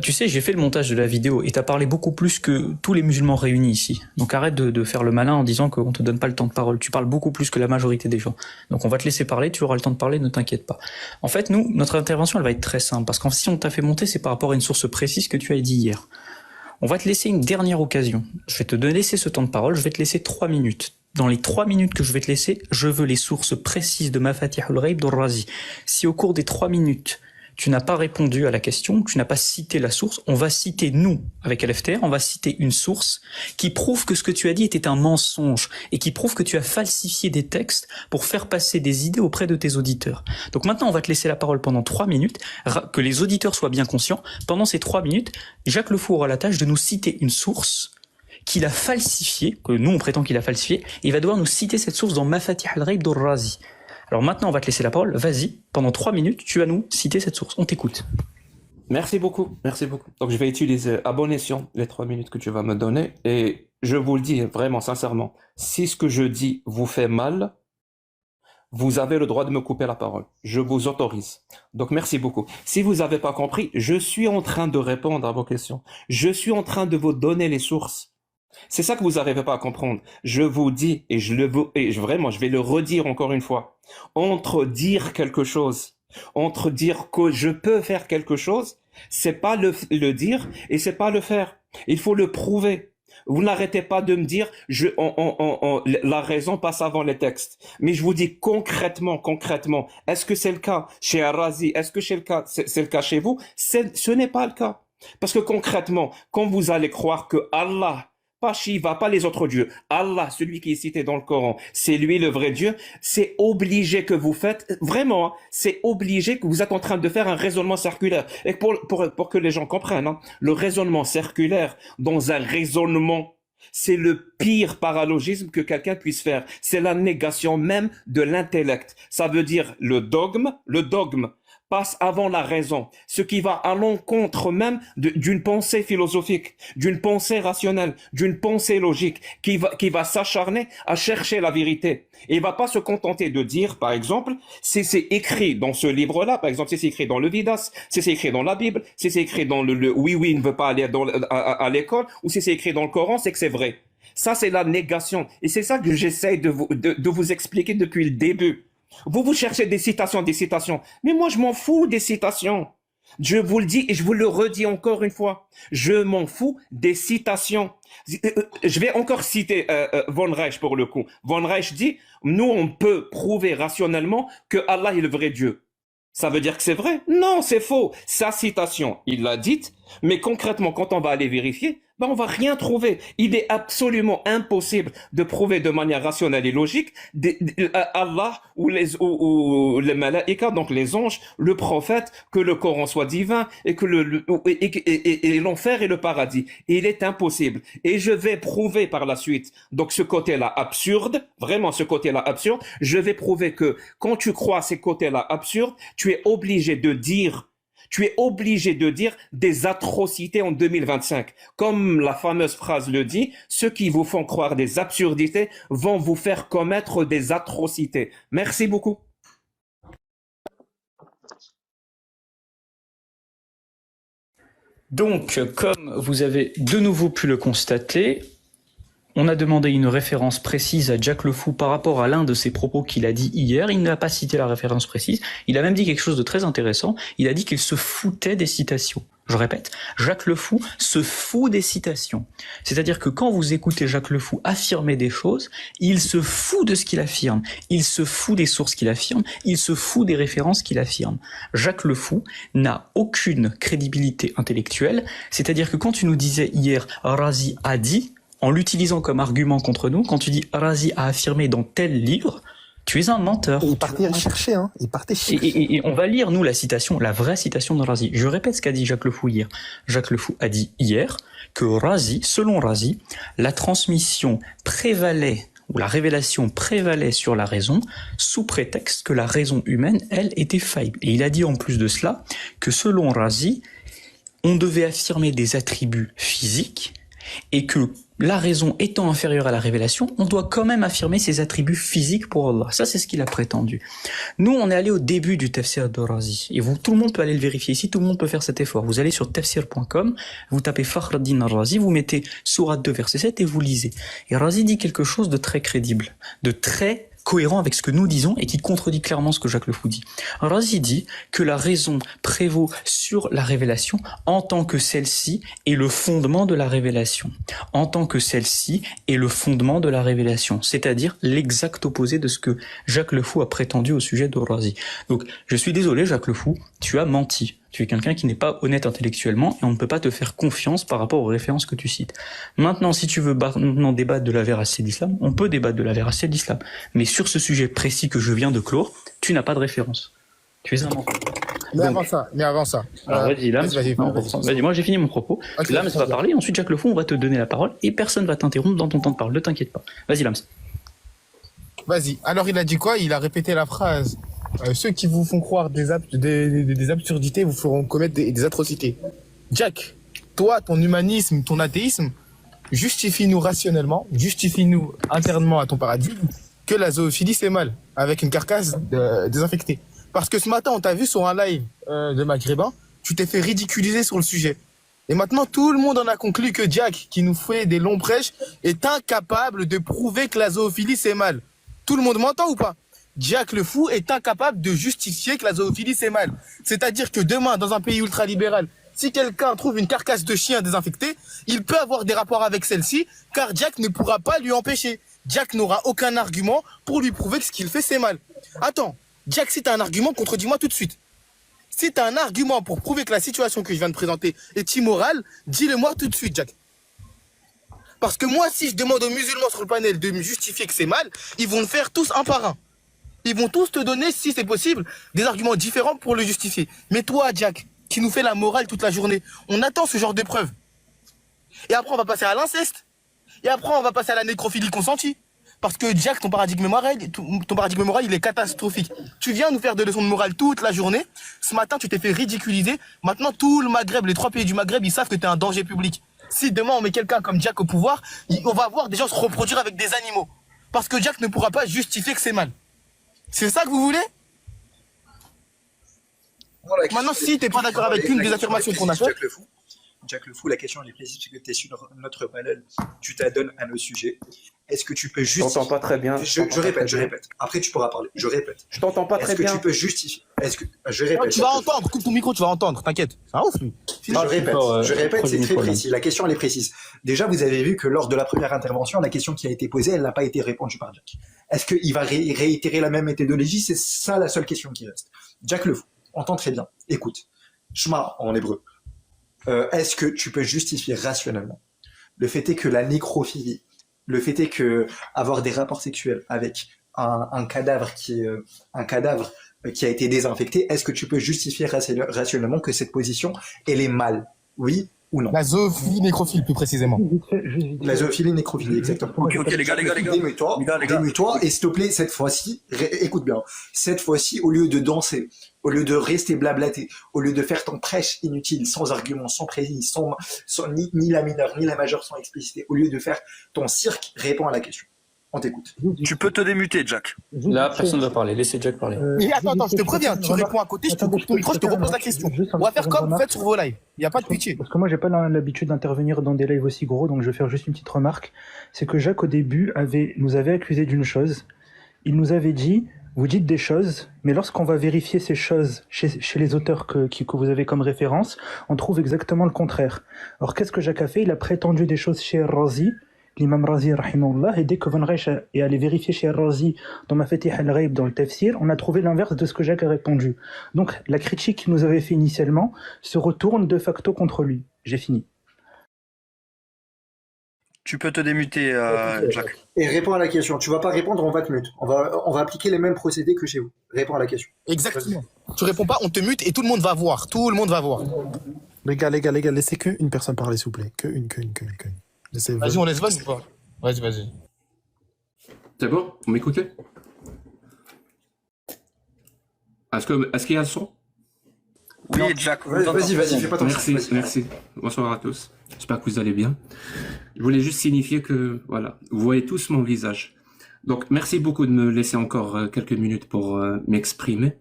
Tu sais, j'ai fait le montage de la vidéo et t'as parlé beaucoup plus que tous les musulmans réunis ici. Donc arrête de faire le malin en disant qu'on te donne pas le temps de parole. Tu parles beaucoup plus que la majorité des gens. Donc on va te laisser parler, tu auras le temps de parler, ne t'inquiète pas. En fait, nous, notre intervention, elle va être très simple. Parce que si on t'a fait monter, c'est par rapport à une source précise que tu as dit hier. On va te laisser une dernière occasion. Je vais te laisser ce temps de parole, je vais te laisser 3 minutes. Dans les 3 minutes que je vais te laisser, je veux les sources précises de Mafatih al-Ghaib d'Al-Razi. Si au cours des 3 minutes, tu n'as pas répondu à la question, tu n'as pas cité la source, on va citer, nous, avec LFTR, on va citer une source qui prouve que ce que tu as dit était un mensonge et qui prouve que tu as falsifié des textes pour faire passer des idées auprès de tes auditeurs. Donc maintenant, on va te laisser la parole pendant 3 minutes, que les auditeurs soient bien conscients. Pendant ces 3 minutes, Jacques Le Fou aura la tâche de nous citer une source qu'il a falsifiée, que nous on prétend qu'il a falsifiée, et il va devoir nous citer cette source dans Mafatih al-Ghaib d'Al-Razi. Alors maintenant, on va te laisser la parole. Vas-y, pendant 3 minutes, tu vas nous citer cette source. On t'écoute. Merci beaucoup, merci beaucoup. Donc je vais utiliser à bon escient les 3 minutes que tu vas me donner et je vous le dis vraiment sincèrement, si ce que je dis vous fait mal, vous avez le droit de me couper la parole. Je vous autorise. Donc merci beaucoup. Si vous n'avez pas compris, je suis en train de répondre à vos questions. Je suis en train de vous donner les sources. C'est ça que vous n'arrivez pas à comprendre. Je vous dis, vraiment, je vais le redire encore une fois. Entre dire quelque chose, entre dire que je peux faire quelque chose, c'est pas le dire et c'est pas le faire. Il faut le prouver. Vous n'arrêtez pas de me dire, la raison passe avant les textes. Mais je vous dis concrètement, est-ce que c'est le cas chez Al-Razi? Est-ce que c'est le cas chez vous? Ce n'est pas le cas. Parce que concrètement, quand vous allez croire que Allah, pas Shiva, pas les autres dieux, Allah, celui qui est cité dans le Coran, c'est lui le vrai Dieu, c'est obligé que vous faites, vraiment, hein, c'est obligé que vous êtes en train de faire un raisonnement circulaire. Et pour que les gens comprennent, hein, le raisonnement circulaire dans un raisonnement, c'est le pire paralogisme que quelqu'un puisse faire. C'est la négation même de l'intellect. Ça veut dire le dogme passe avant la raison, ce qui va à l'encontre même d'une pensée philosophique, d'une pensée rationnelle, d'une pensée logique, qui va s'acharner à chercher la vérité. Et il va pas se contenter de dire, par exemple, si c'est écrit dans ce livre-là, par exemple, si c'est écrit dans le Vidas, si c'est écrit dans la Bible, si c'est écrit dans le oui, ne veut pas aller à l'école, ou si c'est écrit dans le Coran, c'est que c'est vrai. Ça, c'est la négation. Et c'est ça que j'essaie de vous expliquer depuis le début. Vous cherchez des citations. Mais moi, je m'en fous des citations. Je vous le dis et je vous le redis encore une fois. Je m'en fous des citations. Je vais encore citer Von Reich pour le coup. Von Reich dit, nous, on peut prouver rationnellement que Allah est le vrai Dieu. Ça veut dire que c'est vrai? Non, c'est faux. Sa citation, il l'a dite, mais concrètement, quand on va aller vérifier, on va rien trouver. Il est absolument impossible de prouver de manière rationnelle et logique Allah ou les malaïkas, donc les anges, le prophète, que le Coran soit divin et que l'enfer et le paradis. Il est impossible. Et je vais prouver par la suite, donc ce côté-là absurde, vraiment ce côté-là absurde, je vais prouver que quand tu crois à ces côtés-là absurdes, tu es obligé de dire des atrocités en 2025. Comme la fameuse phrase le dit, ceux qui vous font croire des absurdités vont vous faire commettre des atrocités. Merci beaucoup. Donc, comme vous avez de nouveau pu le constater, on a demandé une référence précise à Jacques Le Fou par rapport à l'un de ses propos qu'il a dit hier. Il n'a pas cité la référence précise. Il a même dit quelque chose de très intéressant. Il a dit qu'il se foutait des citations. Je répète, Jacques Le Fou se fout des citations. C'est-à-dire que quand vous écoutez Jacques Le Fou affirmer des choses, il se fout de ce qu'il affirme. Il se fout des sources qu'il affirme. Il se fout des références qu'il affirme. Jacques Le Fou n'a aucune crédibilité intellectuelle. C'est-à-dire que quand tu nous disais hier, Razi a dit, en l'utilisant comme argument contre nous, quand tu dis Razi a affirmé dans tel livre, tu es un menteur. Et il partait chercher, hein. Il partait chercher. Et on va lire, nous, la citation, la vraie citation de Razi. Je répète ce qu'a dit Jacques Le Fou hier. Jacques Le Fou a dit hier que Razi, selon Razi, la transmission prévalait, ou la révélation prévalait sur la raison, sous prétexte que la raison humaine, elle, était faillible. Et il a dit en plus de cela que selon Razi, on devait affirmer des attributs physiques, et que la raison étant inférieure à la révélation, on doit quand même affirmer ses attributs physiques pour Allah. Ça, c'est ce qu'il a prétendu. Nous, on est allé au début du tafsir de Razi. Et vous, tout le monde peut aller le vérifier ici, tout le monde peut faire cet effort. Vous allez sur tafsir.com, vous tapez Fakhreddin al-Razi, vous mettez sourate 2, verset 7 et vous lisez. Et Razi dit quelque chose de très crédible, de très cohérent avec ce que nous disons et qui contredit clairement ce que Jacques Le Fou dit. Razi dit que la raison prévaut sur la révélation en tant que celle-ci est le fondement de la révélation. En tant que celle-ci est le fondement de la révélation. C'est-à-dire l'exact opposé de ce que Jacques Le Fou a prétendu au sujet de Razi. Donc, je suis désolé, Jacques Le Fou, tu as menti. Tu es quelqu'un qui n'est pas honnête intellectuellement et on ne peut pas te faire confiance par rapport aux références que tu cites. Maintenant, si tu veux maintenant débattre de la véracité de l'islam, on peut débattre de la véracité de l'islam. Mais sur ce sujet précis que je viens de clore, tu n'as pas de référence. Tu es un menteur. Mais avant ça. Alors vas-y, Lams. Vas-y, moi j'ai fini mon propos. Okay, Lams va parler, ensuite Jacques Le Fou, on va te donner la parole et personne va t'interrompre dans ton temps de parole, ne t'inquiète pas. Vas-y, Lams. Vas-y. Alors, il a dit quoi? Il a répété la phrase. Ceux qui vous font croire des absurdités vous feront commettre des atrocités. Jack, toi, ton humanisme, ton athéisme, justifie-nous rationnellement, justifie-nous internement à ton paradigme que la zoophilie c'est mal, avec une carcasse désinfectée. Parce que ce matin, on t'a vu sur un live de Maghrébin, tu t'es fait ridiculiser sur le sujet. Et maintenant, tout le monde en a conclu que Jack, qui nous fait des longs prêches, est incapable de prouver que la zoophilie c'est mal. Tout le monde m'entend ou pas? Jack Le Fou est incapable de justifier que la zoophilie c'est mal. C'est-à-dire que demain, dans un pays ultralibéral, si quelqu'un trouve une carcasse de chien désinfectée, il peut avoir des rapports avec celle-ci, car Jack ne pourra pas lui empêcher. Jack n'aura aucun argument pour lui prouver que ce qu'il fait c'est mal. Attends, Jack, si t'as un argument, contredis-moi tout de suite. Si t'as un argument pour prouver que la situation que je viens de présenter est immorale, dis-le-moi tout de suite, Jack. Parce que moi, si je demande aux musulmans sur le panel de me justifier que c'est mal, ils vont le faire tous un par un. Ils vont tous te donner, si c'est possible, des arguments différents pour le justifier. Mais toi, Jack, qui nous fait la morale toute la journée, on attend ce genre de preuves. Et après, on va passer à l'inceste. Et après, on va passer à la nécrophilie consentie. Parce que Jack, ton paradigme moral, il est catastrophique. Tu viens nous faire des leçons de morale toute la journée. Ce matin, tu t'es fait ridiculiser. Maintenant, tout le Maghreb, les 3 pays du Maghreb, ils savent que tu es un danger public. Si demain, on met quelqu'un comme Jack au pouvoir, on va voir des gens se reproduire avec des animaux. Parce que Jack ne pourra pas justifier que c'est mal. C'est ça que vous voulez? Maintenant, si tu n'es pas d'accord avec une des affirmations qu'on a faites... Jack Le Fou, la question elle est précise, parce que tu es sur notre panel, tu t'adonnes à nos sujets. Est-ce que tu peux Je t'entends pas très bien. Je répète. Après, tu pourras parler. Je répète. Je t'entends pas très bien. Est-ce que tu peux justifier? Je répète. Tu vas entendre, coupe ton micro, tu vas entendre, t'inquiète. C'est un ouf, lui. Je répète, c'est très précis. La question, elle est précise. Déjà, vous avez vu que lors de la première intervention, la question qui a été posée, elle n'a pas été répondue par Jack. Est-ce qu'il va réitérer la même méthodologie? C'est ça la seule question qui reste. Jack Le Fou, entends très bien. Écoute. Shema en hébreu. Est-ce que tu peux justifier rationnellement le fait est que la nécrophilie, le fait est que avoir des rapports sexuels avec un cadavre qui a été désinfecté, est-ce que tu peux justifier rationnellement que cette position elle est mal? Oui ou non? La zoophilie nécrophile, plus précisément. La zoophilie nécrophilie, exactement. Ok, les gars. Démue-toi, et s'il te plaît, cette fois-ci, écoute bien, cette fois-ci, au lieu de danser, au lieu de rester blablater, au lieu de faire ton prêche inutile, sans argument, sans précis, ni la mineure, ni la majeure sans explicité, au lieu de faire ton cirque, réponds à la question. On t'écoute. Tu peux te démuter, Jack. Là, personne ne va parler. Laissez Jack parler. Et attends, je te préviens, tu réponds à côté, je te coupe ton micro, je te repose la question. On va faire comme vous faites sur vos lives. Il n'y a pas de pitié. Parce que moi, j'ai pas l'habitude d'intervenir dans des lives aussi gros, donc je vais faire juste une petite remarque. C'est que Jacques, au début, nous avait accusé d'une chose. Il nous avait dit, vous dites des choses, mais lorsqu'on va vérifier ces choses chez les auteurs que vous avez comme référence, on trouve exactement le contraire. Alors, qu'est-ce que Jacques a fait? Il a prétendu des choses chez Razi, l'imam Razi, rahimahullah, et dès que Van Reich est allé vérifier chez Razi dans Mafatih al-Ghaib, dans le Tafsir, on a trouvé l'inverse de ce que Jacques a répondu. Donc, la critique qu'il nous avait fait initialement se retourne de facto contre lui. J'ai fini. Tu peux te démuter, Jack. Et réponds à la question. Tu vas pas répondre, on va te mute. On va appliquer les mêmes procédés que chez vous. Réponds à la question. Exactement. Tu réponds pas, on te mute et tout le monde va voir. Tout le monde va voir. Les gars, laissez qu'une personne parler, s'il vous plaît. Qu'une. Vas-y, on laisse Van ou pas? Vas-y. C'est bon? Vous m'écoutez? Est-ce qu'il y a le son? Oui, Jack. Vas-y, fais pas ton Merci. Bonsoir à tous. J'espère que vous allez bien. Je voulais juste signifier que, voilà, vous voyez tous mon visage. Donc, merci beaucoup de me laisser encore quelques minutes pour m'exprimer.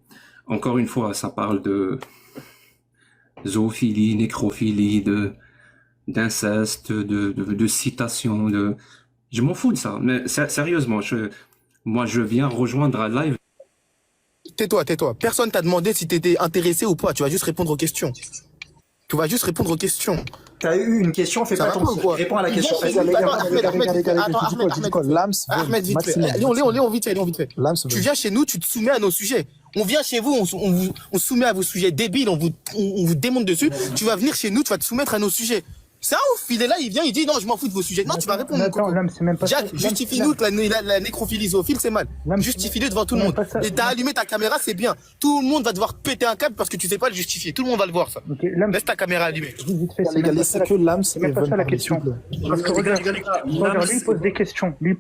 Encore une fois, ça parle de zoophilie, nécrophilie, d'inceste, de citation, je m'en fous de ça. Mais sérieusement, moi, je viens rejoindre un live. Tais-toi. Personne t'a demandé si t'étais intéressé ou pas. Tu vas juste répondre aux questions. T'as eu une question, fais pas ton réponds à la question. Ahmed, vite fait. Léon, vite fait. Tu viens chez nous, tu te soumets à nos sujets. On vient chez vous, on soumet à vos sujets débiles, on vous démonte dessus. Tu vas venir chez nous, tu vas te soumettre à nos sujets. C'est un ouf, il est là, il vient, il dit non, je m'en fous de vos sujets. Non, tu vas répondre. Attends, Lams, c'est même pas Jack, justifie-nous que la nécrophilie zoophile, c'est mal. Justifie-le devant tout le monde. Et t'as allumé ta caméra, c'est bien. Tout le monde va devoir péter un câble parce que tu sais pas le justifier. Tout le monde va le voir, ça. Okay, Lams, laisse ta caméra allumée. Vite fait, C'est que Lams, c'est même pas ça la question. Parce que regarde, lui il pose des questions. Les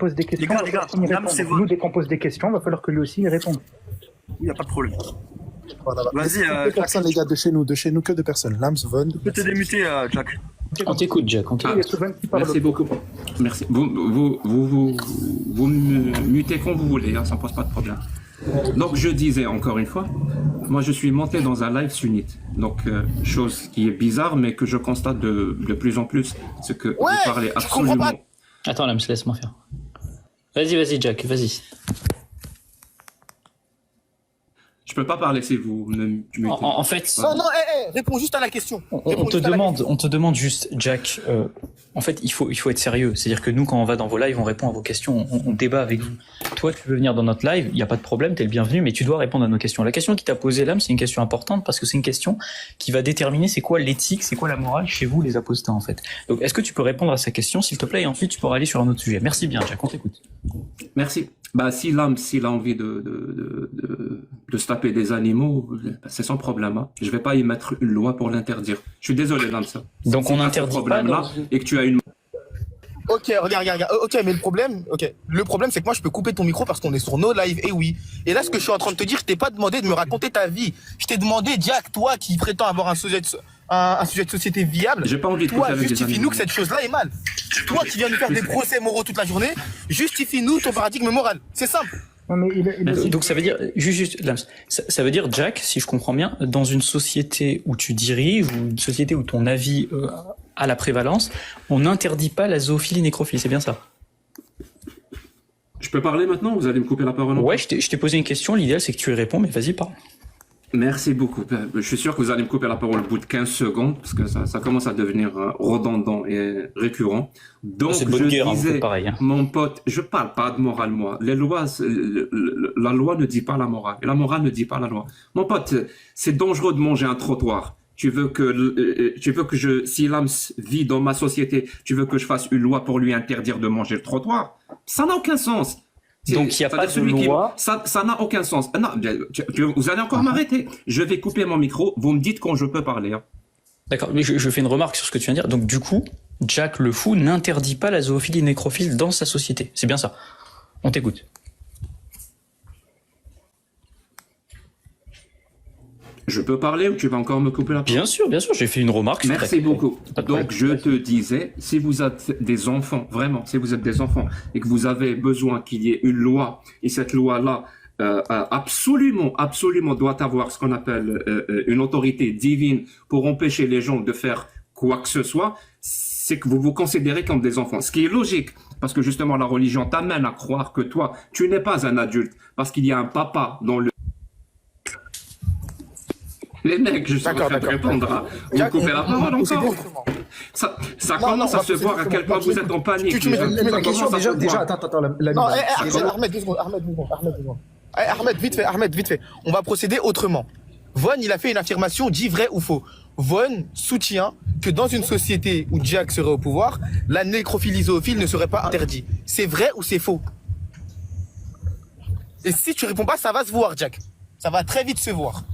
gars, Lams, c'est nous, dès qu'on pose des questions, il va falloir que lui aussi il réponde. Il n'y a pas de problème. Vas-y, deux personnes, les gars, de chez nous, que deux personnes. Lams, Von. Tu peux te démuter, Jack. On t'écoute, Jack. On t'écoute. Merci beaucoup. Merci. Vous me mutez quand vous voulez, hein, ça ne pose pas de problème. Donc, je disais encore une fois, moi, je suis monté dans un live sunnite. Donc, chose qui est bizarre, mais que je constate de plus en plus, c'est que vous parlez absolument... Attends, Lams, laisse-moi faire. Vas-y, Jack, vas-y. Je peux pas parler si vous me mutez. En fait... Non, réponds juste à la question. On te demande juste, Jack, en fait, il faut être sérieux. C'est-à-dire que nous, quand on va dans vos lives, on répond à vos questions, on débat avec vous. Toi, tu veux venir dans notre live, il n'y a pas de problème, tu es le bienvenu, mais tu dois répondre à nos questions. La question qui t'a posée, Lams, c'est une question importante parce que c'est une question qui va déterminer c'est quoi l'éthique, c'est quoi la morale chez vous, les apostats, en fait. Donc, est-ce que tu peux répondre à sa question, s'il te plaît, et ensuite tu pourras aller sur un autre sujet. Merci bien, Jack, on t'écoute. Merci. Bah, si Lams, s'il a envie de se taper des animaux, c'est sans problème. Hein. Je vais pas y mettre une loi pour l'interdire. Je suis désolé, Lams. Donc on interdit pas problème là et que tu as une. Ok, regarde. Ok, mais le problème, c'est que moi je peux couper ton micro parce qu'on est sur nos lives. Et oui. Et là, ce que je suis en train de te dire, je t'ai pas demandé de me raconter ta vie. Je t'ai demandé, Jack, toi qui prétends avoir un sujet de société viable. J'ai pas envie de toi, justifie-nous que cette chose-là est mal. Toi qui viens nous faire des procès moraux toute la journée, justifie-nous ton paradigme moral. C'est simple. Non, mais donc ça veut dire, juste Lams, ça veut dire, Jack, si je comprends bien, dans une société où tu diriges, ou une société où ton avis a la prévalence, on n'interdit pas la zoophilie nécrophilie, c'est bien ça? Je peux parler maintenant? Vous allez me couper la parole? Ouais, je t'ai posé une question, l'idéal c'est que tu y réponds, mais vas-y, parle. Merci beaucoup. Je suis sûr que vous allez me couper la parole au bout de 15 secondes, parce que ça commence à devenir redondant et récurrent. Donc, c'est bonne guerre, disais, pareil, hein. Mon pote, je parle pas de morale, moi. Les lois, la loi ne dit pas la morale, et la morale ne dit pas la loi. Mon pote, c'est dangereux de manger un trottoir. Tu veux que si Lams vit dans ma société, tu veux que je fasse une loi pour lui interdire de manger le trottoir? Ça n'a aucun sens. Donc il n'y a pas de loi. Ça n'a aucun sens. Non, vous allez encore m'arrêter. Je vais couper mon micro. Vous me dites quand je peux parler. Hein. D'accord, mais je fais une remarque sur ce que tu viens de dire. Donc du coup, Jack le fou n'interdit pas la zoophilie nécrophile dans sa société. C'est bien ça. On t'écoute. Je peux parler ou tu vas encore me couper la parole? Bien sûr, j'ai fait une remarque. Merci beaucoup. Donc, je te disais, si vous êtes des enfants, vraiment, si vous êtes des enfants et que vous avez besoin qu'il y ait une loi, et cette loi-là, absolument doit avoir ce qu'on appelle une autorité divine pour empêcher les gens de faire quoi que ce soit, c'est que vous vous considérez comme des enfants. Ce qui est logique, parce que justement, la religion t'amène à croire que toi, tu n'es pas un adulte, parce qu'il y a un papa dans le... Les mecs, je suis en train de répondre. Vous coupez la parole encore. Ça commence à se voir à quel point vous êtes en panique. La question, déjà, attends, non, Ahmed, 2 secondes. Ahmed, vite fait. On va procéder autrement. Von, il a fait une affirmation, dit vrai ou faux. Von soutient que dans une société où Jack serait au pouvoir, la nécrophilie zoophile ne serait pas interdite. C'est vrai ou c'est faux? Et si tu réponds pas, ça va se voir, Jack. Ça va très vite se voir.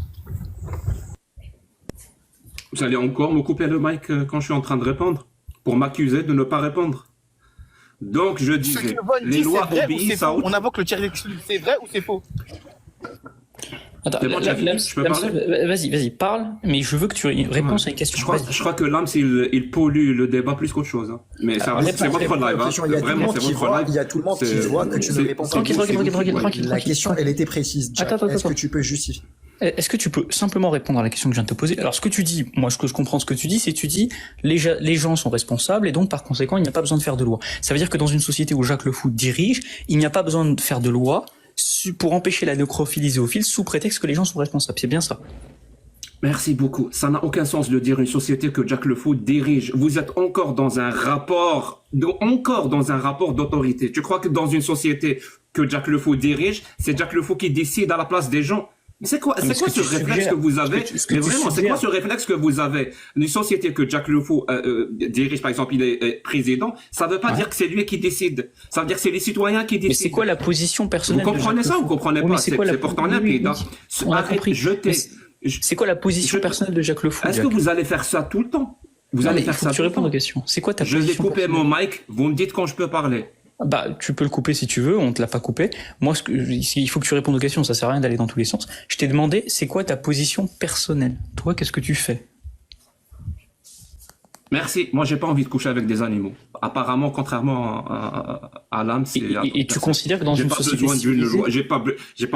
Vous allez encore me couper le mic quand je suis en train de répondre pour m'accuser de ne pas répondre. Donc je disais, les lois obéissent à... On invoque le tiers d'exclu. C'est vrai ou c'est faux? Attends, C'est bon, tu as fini? Je peux parler? vas-y, parle, mais je veux que tu répondes à une question. Je crois que Lams, il pollue le débat plus qu'autre chose. Hein. Mais c'est votre live. Hein. Vraiment, c'est votre live. Il y a tout le monde qui voit que tu ne réponds pas. Tranquille. La question, elle était précise. Attends. Est-ce que tu peux justifier? Est-ce que tu peux simplement répondre à la question que je viens de te poser? Alors, ce que tu dis, moi, ce que je comprends ce que tu dis, c'est tu dis, les gens sont responsables et donc, par conséquent, il n'y a pas besoin de faire de loi. Ça veut dire que dans une société où Jacques Le Fou dirige, il n'y a pas besoin de faire de loi pour empêcher la nécrophilie zoophile sous prétexte que les gens sont responsables. C'est bien ça. Merci beaucoup. Ça n'a aucun sens de dire une société que Jacques Le Fou dirige. Vous êtes encore dans un rapport d'autorité. Tu crois que dans une société que Jacques Le Fou dirige, c'est Jacques Le Fou qui décide à la place des gens? C'est quoi ce réflexe que vous avez? Mais vraiment, c'est quoi ce réflexe que vous avez? Une société que Jacques Le Fou dirige, par exemple, il est président, ça veut pas dire que c'est lui qui décide. Ça veut dire que c'est les citoyens qui décident. Mais c'est quoi la position personnelle? Vous comprenez ça ou vous comprenez pas? C'est pourtant limpide. On a compris. C'est quoi la position personnelle de Jacques Le Fou? Est-ce que vous allez faire ça tout le temps? Vous allez faire ça tout le temps? Tu réponds aux questions. C'est quoi ta position? Je vais couper mon mic, vous me dites quand je peux parler. Bah, tu peux le couper si tu veux, on te l'a pas coupé. Moi, il faut que tu répondes aux questions, ça sert à rien d'aller dans tous les sens. Je t'ai demandé, c'est quoi ta position personnelle? Toi, qu'est-ce que tu fais? Merci. Moi, j'ai pas envie de coucher avec des animaux. Apparemment, contrairement à l'âme, c'est... Et tu considères que dans une société civilisée... J'ai pas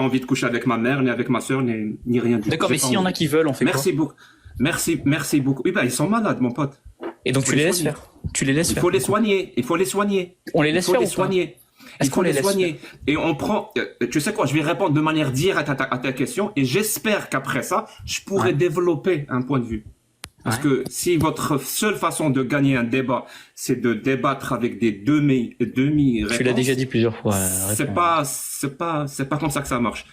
envie de coucher avec ma mère, ni avec ma sœur, ni rien du tout. D'accord, mais s'il y en a qui veulent, on fait quoi? Merci beaucoup. Oui, bah, ils sont malades, mon pote. Et donc tu les laisses faire. Il faut les soigner. On les laisse faire. Il faut les soigner. Et on prend, tu sais quoi, je vais répondre de manière directe à ta question et j'espère qu'après ça, je pourrai développer un point de vue. Parce que si votre seule façon de gagner un débat, c'est de débattre avec des demi-réponses. Tu l'as déjà dit plusieurs fois. C'est pas comme ça que ça marche.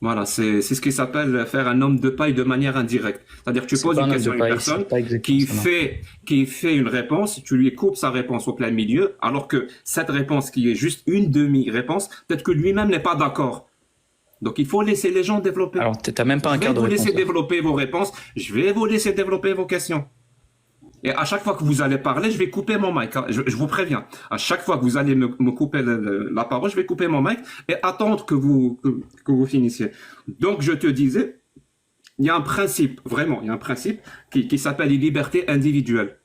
Voilà, c'est ce qui s'appelle faire un homme de paille de manière indirecte. C'est-à-dire que tu poses une question à une personne qui fait une réponse, tu lui coupes sa réponse au plein milieu, alors que cette réponse qui est juste une demi-réponse, peut-être que lui-même n'est pas d'accord. Donc il faut laisser les gens développer. Alors t'as même pas un quart de réponse. Je vais vous laisser développer vos réponses, je vais vous laisser développer vos questions. Et à chaque fois que vous allez parler, je vais couper mon mic. Je vous préviens. À chaque fois que vous allez me couper la parole, je vais couper mon mic et attendre que vous finissiez. Donc, je te disais, il y a un principe, vraiment, il y a un principe qui s'appelle les libertés individuelles.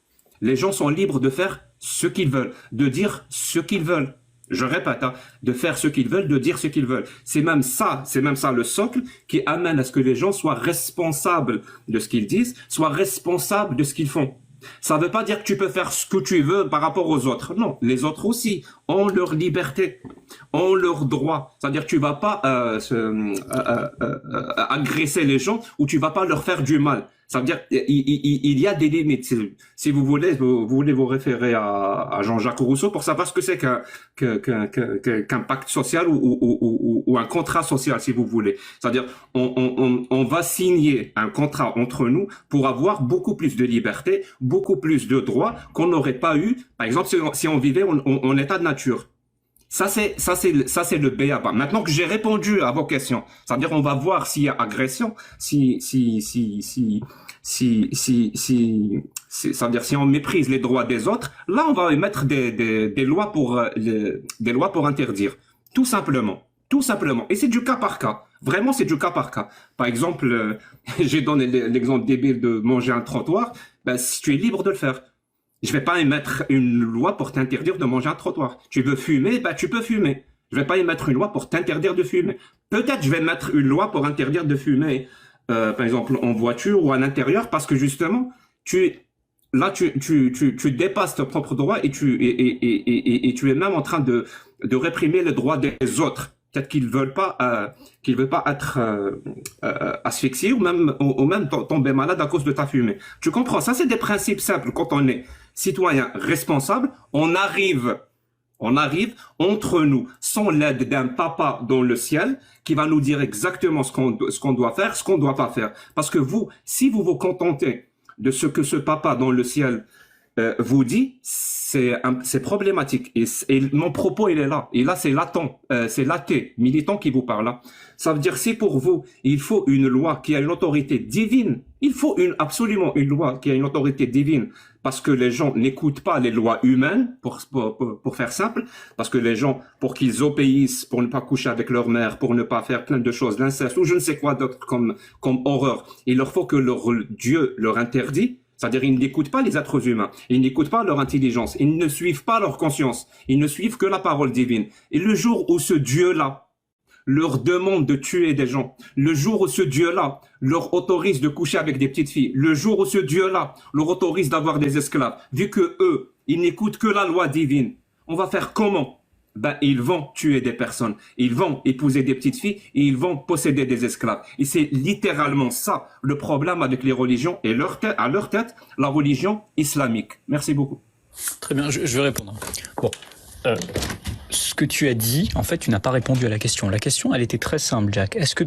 Les gens sont libres de faire ce qu'ils veulent, de dire ce qu'ils veulent. Je répète, de faire ce qu'ils veulent, de dire ce qu'ils veulent. C'est même ça le socle qui amène à ce que les gens soient responsables de ce qu'ils disent, soient responsables de ce qu'ils font. Ça ne veut pas dire que tu peux faire ce que tu veux par rapport aux autres. Non, les autres aussi ont leur liberté, ont leurs droits. C'est-à-dire que tu vas pas agresser les gens ou tu vas pas leur faire du mal. Ça veut dire il y a des limites. Si vous voulez vous référer à Jean-Jacques Rousseau pour savoir ce que c'est qu'un pacte social ou un contrat social, si vous voulez. C'est-à-dire on va signer un contrat entre nous pour avoir beaucoup plus de liberté, beaucoup plus de droits qu'on n'aurait pas eu, par exemple, si on vivait en état de nature. Ça c'est le B.A.-ba. Maintenant que j'ai répondu à vos questions, c'est-à-dire on va voir s'il y a agression, c'est-à-dire si on méprise les droits des autres, là on va émettre des lois pour interdire. Tout simplement. Et c'est du cas par cas. Vraiment, c'est du cas par cas. Par exemple, j'ai donné l'exemple débile de manger un trottoir. Ben, si tu es libre de le faire. Je vais pas émettre une loi pour t'interdire de manger un trottoir. Tu veux fumer, bah tu peux fumer. Je vais pas émettre une loi pour t'interdire de fumer. Peut-être je vais mettre une loi pour interdire de fumer, par exemple en voiture ou à l'intérieur, parce que justement, tu dépasses tes propres droits et tu es même en train de réprimer les droits des autres. Peut-être qu'ils veulent pas être asphyxiés ou même tomber malade à cause de ta fumée. Tu comprends? Ça, c'est des principes simples. Quand on est citoyen responsable, on arrive entre nous, sans l'aide d'un papa dans le ciel, qui va nous dire exactement ce qu'on doit faire, ce qu'on doit pas faire. Parce que si vous vous contentez de ce que ce papa dans le ciel vous dit, c'est problématique. Et mon propos, il est là. Et là, c'est l'athée militant qui vous parle là. Ça veut dire, si pour vous, il faut une loi qui a une autorité divine, il faut absolument une loi qui a une autorité divine, parce que les gens n'écoutent pas les lois humaines, pour faire simple, parce que les gens, pour qu'ils obéissent, pour ne pas coucher avec leur mère, pour ne pas faire plein de choses, l'inceste, ou je ne sais quoi d'autre comme horreur, il leur faut que leur Dieu leur interdit. C'est-à-dire, ils n'écoutent pas les êtres humains, ils n'écoutent pas leur intelligence, ils ne suivent pas leur conscience, ils ne suivent que la parole divine. Et le jour où ce Dieu-là leur demande de tuer des gens, le jour où ce Dieu-là leur autorise de coucher avec des petites filles, le jour où ce Dieu-là leur autorise d'avoir des esclaves, vu que eux, ils n'écoutent que la loi divine, on va faire comment? Ben, ils vont tuer des personnes, ils vont épouser des petites filles et ils vont posséder des esclaves. Et c'est littéralement ça le problème avec les religions et à leur tête, la religion islamique. Merci beaucoup. Très bien, je vais répondre. Bon, ce que tu as dit, en fait, tu n'as pas répondu à la question. La question, elle était très simple, Jack. Est-ce que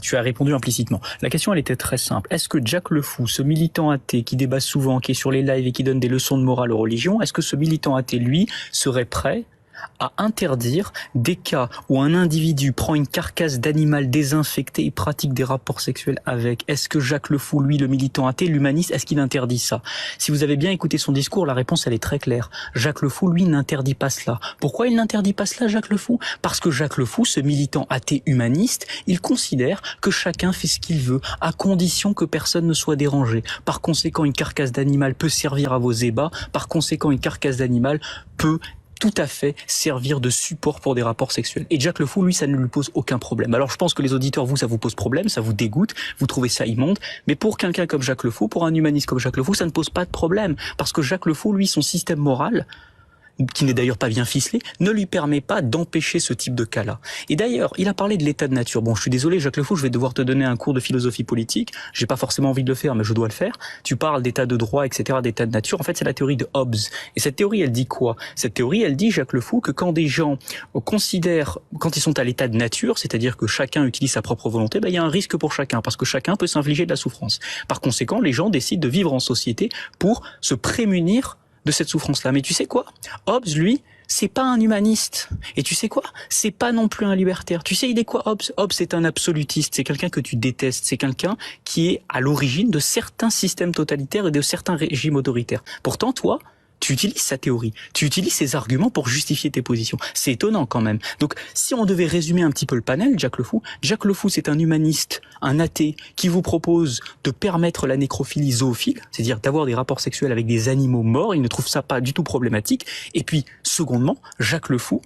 tu as répondu implicitement. La question, elle était très simple. Est-ce que Jack le Fou, ce militant athée qui débat souvent, qui est sur les lives et qui donne des leçons de morale aux religions, est-ce que ce militant athée, lui, serait prêt à interdire des cas où un individu prend une carcasse d'animal désinfecté et pratique des rapports sexuels avec? Est-ce que Jacques le Fou, lui, le militant athée, l'humaniste, est-ce qu'il interdit ça? Si vous avez bien écouté son discours, la réponse, elle est très claire. Jacques le Fou, lui, n'interdit pas cela. Pourquoi il n'interdit pas cela, Jacques le Fou? Parce que Jacques le Fou, ce militant athée humaniste, il considère que chacun fait ce qu'il veut, à condition que personne ne soit dérangé. Par conséquent, une carcasse d'animal peut servir à vos ébats. Par conséquent, une carcasse d'animal peut tout à fait servir de support pour des rapports sexuels. Et Jack le Fou, lui, ça ne lui pose aucun problème. Alors je pense que les auditeurs, vous, ça vous pose problème, ça vous dégoûte, vous trouvez ça immonde, mais pour quelqu'un comme Jack le Fou, pour un humaniste comme Jack le Fou, ça ne pose pas de problème. Parce que Jack le Fou, lui, son système moral, qui n'est d'ailleurs pas bien ficelé, ne lui permet pas d'empêcher ce type de cas-là. Et d'ailleurs, il a parlé de l'état de nature. Bon, je suis désolé, Jacques Le Fou, je vais devoir te donner un cours de philosophie politique. J'ai pas forcément envie de le faire, mais je dois le faire. Tu parles d'état de droit, etc., d'état de nature. En fait, c'est la théorie de Hobbes. Et cette théorie, elle dit quoi? Cette théorie, elle dit, Jacques Le Fou, que quand des gens considèrent, quand ils sont à l'état de nature, c'est-à-dire que chacun utilise sa propre volonté, ben, il y a un risque pour chacun, parce que chacun peut s'infliger de la souffrance. Par conséquent, les gens décident de vivre en société pour se prémunir de cette souffrance-là. Mais tu sais quoi? Hobbes, lui, c'est pas un humaniste. Et tu sais quoi? C'est pas non plus un libertaire. Tu sais, il est quoi, Hobbes? Hobbes, c'est un absolutiste. C'est quelqu'un que tu détestes. C'est quelqu'un qui est à l'origine de certains systèmes totalitaires et de certains régimes autoritaires. Pourtant, toi, tu utilises sa théorie, tu utilises ses arguments pour justifier tes positions. C'est étonnant quand même. Donc, si on devait résumer un petit peu le panel, Jacques Le Fou, c'est un humaniste, un athée, qui vous propose de permettre la nécrophilie zoophile, c'est-à-dire d'avoir des rapports sexuels avec des animaux morts. Il ne trouve ça pas du tout problématique. Et puis, secondement, Jacques Le Fou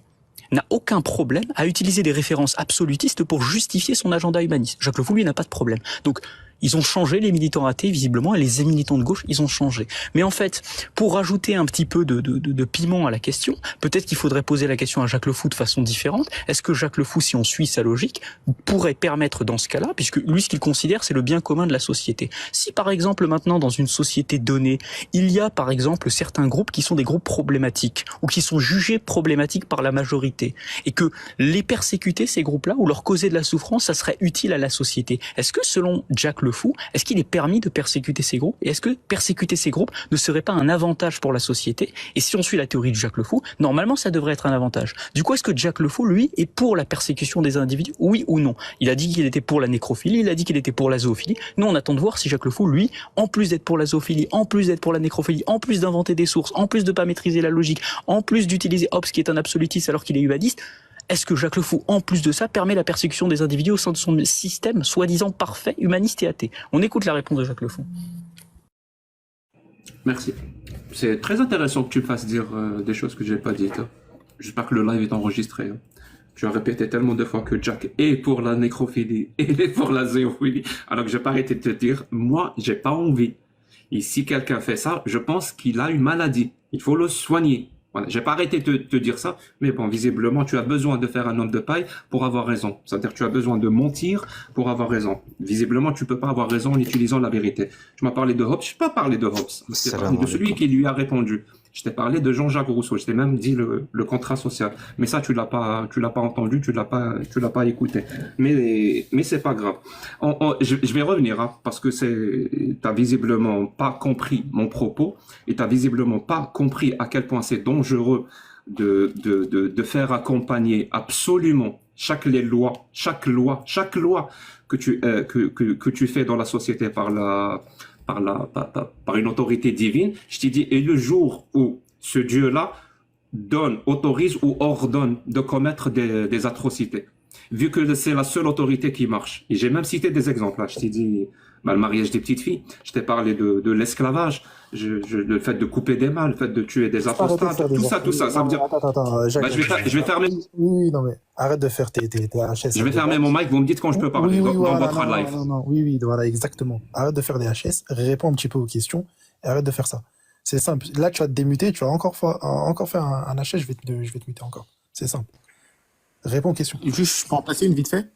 n'a aucun problème à utiliser des références absolutistes pour justifier son agenda humaniste. Jacques Le Fou, lui, n'a pas de problème. Donc, ils ont changé, les militants athées, visiblement, et les militants de gauche, ils ont changé. Mais en fait, pour rajouter un petit peu de piment à la question, peut-être qu'il faudrait poser la question à Jacques Le Fou de façon différente. Est-ce que Jacques Le Fou, si on suit sa logique, pourrait permettre dans ce cas-là, puisque lui, ce qu'il considère, c'est le bien commun de la société. Si, par exemple, maintenant, dans une société donnée, il y a, par exemple, certains groupes qui sont des groupes problématiques, ou qui sont jugés problématiques par la majorité, et que les persécuter, ces groupes-là, ou leur causer de la souffrance, ça serait utile à la société. Est-ce que, selon Jacques Le Fou, est-ce qu'il est permis de persécuter ces groupes? Et est-ce que persécuter ces groupes ne serait pas un avantage pour la société? Et si on suit la théorie de Jacques Le Fou, normalement ça devrait être un avantage. Du coup, est-ce que Jacques Le Fou, lui, est pour la persécution des individus? Oui ou non? Il a dit qu'il était pour la nécrophilie, il a dit qu'il était pour la zoophilie. Nous, on attend de voir si Jacques Le Fou, lui, en plus d'être pour la zoophilie, en plus d'être pour la nécrophilie, en plus d'inventer des sources, en plus de pas maîtriser la logique, en plus d'utiliser Hobbes qui est un absolutiste alors qu'il est humaniste, est-ce que Jacques Le Fou, en plus de ça, permet la persécution des individus au sein de son système soi-disant parfait, humaniste et athée? On écoute la réponse de Jacques Le Fou. Merci. C'est très intéressant que tu me fasses dire des choses que je n'ai pas dites. J'espère que le live est enregistré. Tu as répété tellement de fois que Jack est pour la nécrophilie et est pour la zoophilie, alors que j'ai pas arrêté de te dire, moi, j'ai pas envie. Et si quelqu'un fait ça, je pense qu'il a une maladie. Il faut le soigner. Voilà, j'ai pas arrêté de te dire ça, mais bon, visiblement, tu as besoin de faire un homme de paille pour avoir raison. C'est-à-dire que tu as besoin de mentir pour avoir raison. Visiblement, tu peux pas avoir raison en utilisant la vérité. Tu m'as parlé de Hobbes, je peux pas parler de Hobbes. C'est parlé de celui qui lui a répondu. Je t'ai parlé de Jean-Jacques Rousseau. Je t'ai même dit le contrat social. Mais ça, tu l'as pas entendu, tu l'as pas écouté. Mais c'est pas grave. Je vais revenir, hein, parce que t'as visiblement pas compris mon propos et t'as visiblement pas compris à quel point c'est dangereux de faire accompagner absolument chaque loi que tu fais dans la société par une autorité divine. Je t'ai dit, et le jour où ce Dieu-là autorise ou ordonne de commettre des atrocités, vu que c'est la seule autorité qui marche. Et j'ai même cité des exemples, là. Je t'ai dit, le mariage des petites filles, je t'ai parlé de l'esclavage, le fait de couper des mains, le fait de tuer des apostats, tout ça, ça veut dire... Jacques, je vais fermer... Oui, non, mais arrête de faire tes HS. Je vais fermer mon mic, vous me dites quand je peux parler dans votre live. Non, oui, voilà, exactement. Arrête de faire des HS, réponds un petit peu aux questions, et arrête de faire ça. C'est simple. Là, tu vas te démuter, tu vas encore faire un HS, je vais te muter encore. C'est simple. Réponds aux questions. Juste, je peux en passer une vite fait.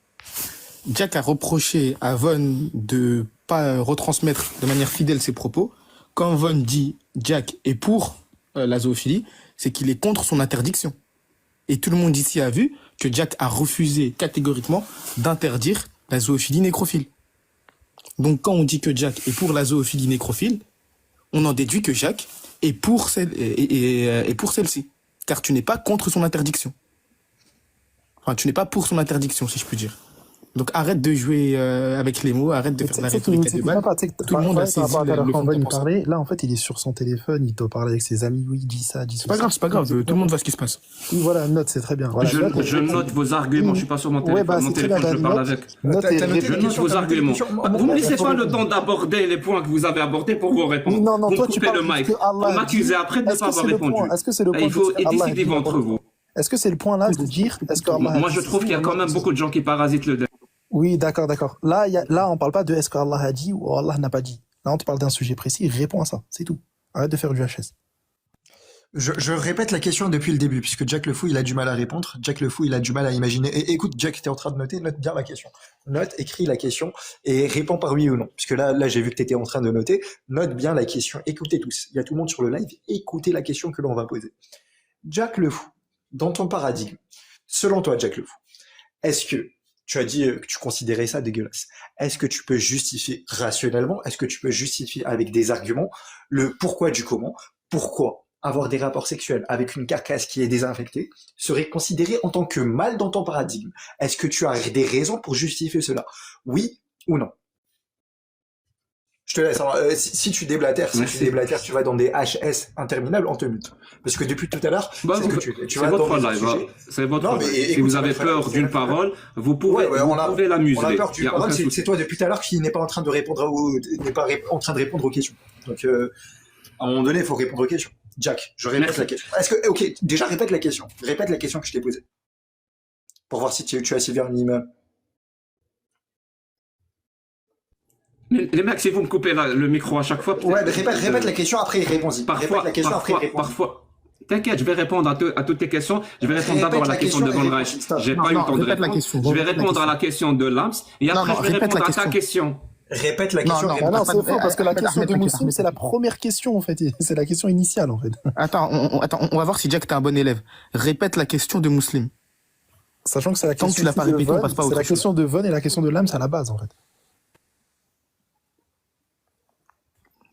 Jack a reproché à Von de pas retransmettre de manière fidèle ses propos. Quand Von dit Jack est pour la zoophilie, c'est qu'il est contre son interdiction. Et tout le monde ici a vu que Jack a refusé catégoriquement d'interdire la zoophilie nécrophile. Donc quand on dit que Jack est pour la zoophilie nécrophile, on en déduit que Jack est pour celle-ci. Car tu n'es pas contre son interdiction. Enfin, tu n'es pas pour son interdiction, si je puis dire. Donc arrête de jouer avec les mots, arrête de faire de la rhétorique à deux balles. Tout le monde a saisi le fond de ta pensée. Là, en fait, il est sur son téléphone, il doit parler avec ses amis, oui, il dit ça, dit ça. C'est pas grave, tout le monde voit ce qui se passe. Oui, voilà, note, c'est très bien. Voilà, je note vos arguments, je suis pas sur mon téléphone, mon téléphone, je parle avec. Je note vos arguments. Vous me laissez pas le temps d'aborder les points que vous avez abordés pour vous répondre. Non, vous toi, coupez le mic. Vous m'accusez après de ne pas avoir répondu. Il faut décider entre vous. Est-ce que c'est le point là de dire, moi je trouve qu'il y a quand même beaucoup de gens qui parasitent le débat. Oui, d'accord. Là, on parle pas de est-ce qu'Allah a dit ou Allah n'a pas dit. Là, on te parle d'un sujet précis, réponds à ça, c'est tout. Arrête de faire du HS. Je répète la question depuis le début, puisque Jack le Fou, il a du mal à répondre. Jack le Fou, il a du mal à imaginer. Et écoute, Jack, t'es en train de noter, note bien la question. Note, écris la question et réponds par oui ou non. Puisque là, j'ai vu que t'étais en train de noter. Note bien la question. Écoutez tous. Il y a tout le monde sur le live. Écoutez la question que l'on va poser. Jack le Fou, dans ton paradigme, selon toi, Jack le Fou, est-ce que tu as dit que tu considérais ça dégueulasse. Est-ce que tu peux justifier rationnellement? Est-ce que tu peux justifier avec des arguments le pourquoi du comment? Pourquoi avoir des rapports sexuels avec une carcasse qui est désinfectée serait considéré en tant que mal dans ton paradigme? Est-ce que tu as des raisons pour justifier cela? Oui ou non? Je te laisse. Alors, si tu déblatères, tu vas dans des HS interminables, on te mute. Parce que depuis tout à l'heure, c'est votre live. C'est votre live. Si vous avez peur d'une parole, vous pouvez la museler. On a peur d'une parole. C'est toi depuis tout à l'heure qui n'est pas en train de répondre aux questions. Donc, à un moment donné, il faut répondre aux questions. Jack, je répète la question. Déjà répète la question. Répète la question que je t'ai posée. Pour voir si tu as suivi un minimum. Les mecs, si vous me coupez le micro à chaque fois... Ouais, mais répète la question, après réponds-y. Parfois. T'inquiète, je vais répondre à toutes tes questions. Je vais répondre d'abord à la question de Von Reich. J'ai pas eu le temps de répondre. Je vais répondre à la question de Lams et après je vais répondre à ta question. Répète la question. Non, c'est faux parce que la question de Mousseline, c'est la première question en fait. C'est la question initiale en fait. Attends, on va voir si Jack t'es un bon élève. Répète la question de Mousseline. Sachant que c'est la question Tant que tu l'as pas répété, on passe pas au. C'est la question de Von et la question de Lams à la base en fait.